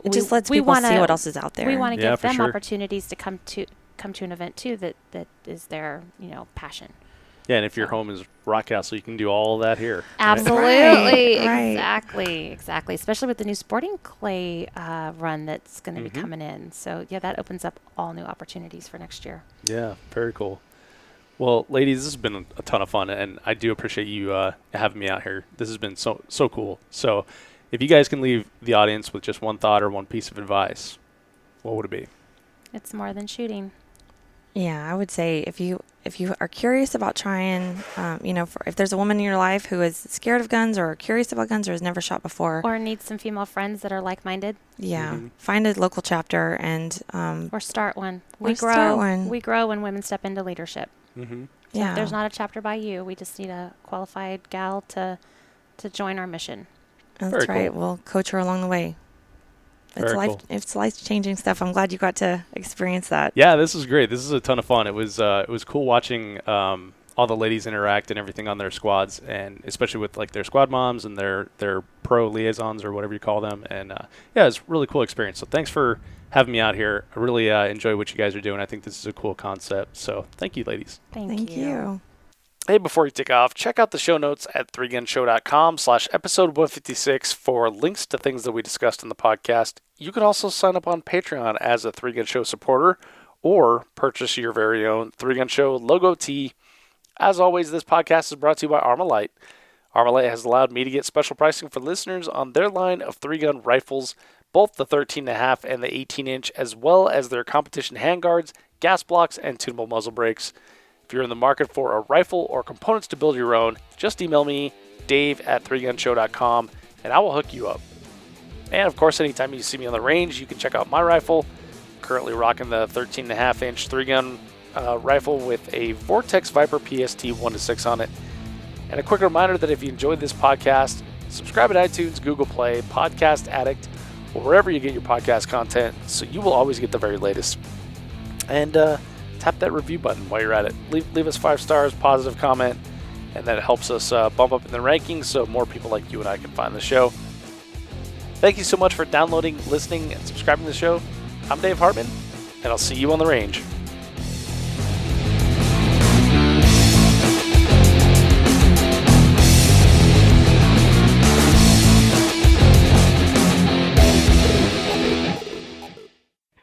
it just lets people see what else is out there. We want to give them opportunities to come to an event too that is their passion. Yeah, and if your home is Rock Castle, you can do all of that here. Absolutely, right. Exactly. Especially with the new sporting clay run that's going to be coming in. So yeah, that opens up all new opportunities for next year. Yeah, very cool. Well, ladies, this has been a ton of fun, and I do appreciate you having me out here. This has been so cool. So if you guys can leave the audience with just one thought or one piece of advice, what would it be? It's more than shooting. Yeah, I would say if you are curious about trying, if there's a woman in your life who is scared of guns or curious about guns or has never shot before, or needs some female friends that are like-minded, find a local chapter and or start one. We grow when women step into leadership. Mm-hmm. So if there's not a chapter by you, we just need a qualified gal to join our mission. That's Very right. cool. We'll coach her along the way. It's life-changing stuff. I'm glad you got to experience that. Yeah, this was great. This is a ton of fun. It was cool watching all the ladies interact and everything on their squads, and especially with like their squad moms and their pro liaisons or whatever you call them. And it's a really cool experience. So thanks for having me out here. I really enjoy what you guys are doing. I think this is a cool concept. So thank you, ladies. Thank you. Hey, before you take off, check out the show notes at 3gunshow.com/episode 156 for links to things that we discussed in the podcast. You can also sign up on Patreon as a 3Gun Show supporter or purchase your very own 3Gun Show logo tee. As always, this podcast is brought to you by Armalite. Armalite has allowed me to get special pricing for listeners on their line of 3-gun rifles, both the 13.5 and the 18-inch, as well as their competition handguards, gas blocks, and tunable muzzle brakes. If you're in the market for a rifle or components to build your own, just email me, dave@3gunshow.com, and I will hook you up. And of course, anytime you see me on the range, you can check out my rifle. Currently rocking the 13.5-inch 3-gun rifle with a Vortex Viper PST 1-6 on it. And a quick reminder that if you enjoyed this podcast, subscribe at iTunes, Google Play, Podcast Addict, or wherever you get your podcast content, so you will always get the very latest. And tap that review button while you're at it. Leave us 5 stars, positive comment, and that helps us bump up in the rankings so more people like you and I can find the show. Thank you so much for downloading, listening, and subscribing to the show. I'm Dave Hartman. and I'll see you on the range.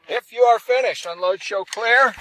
If you are finished, unload, show clear.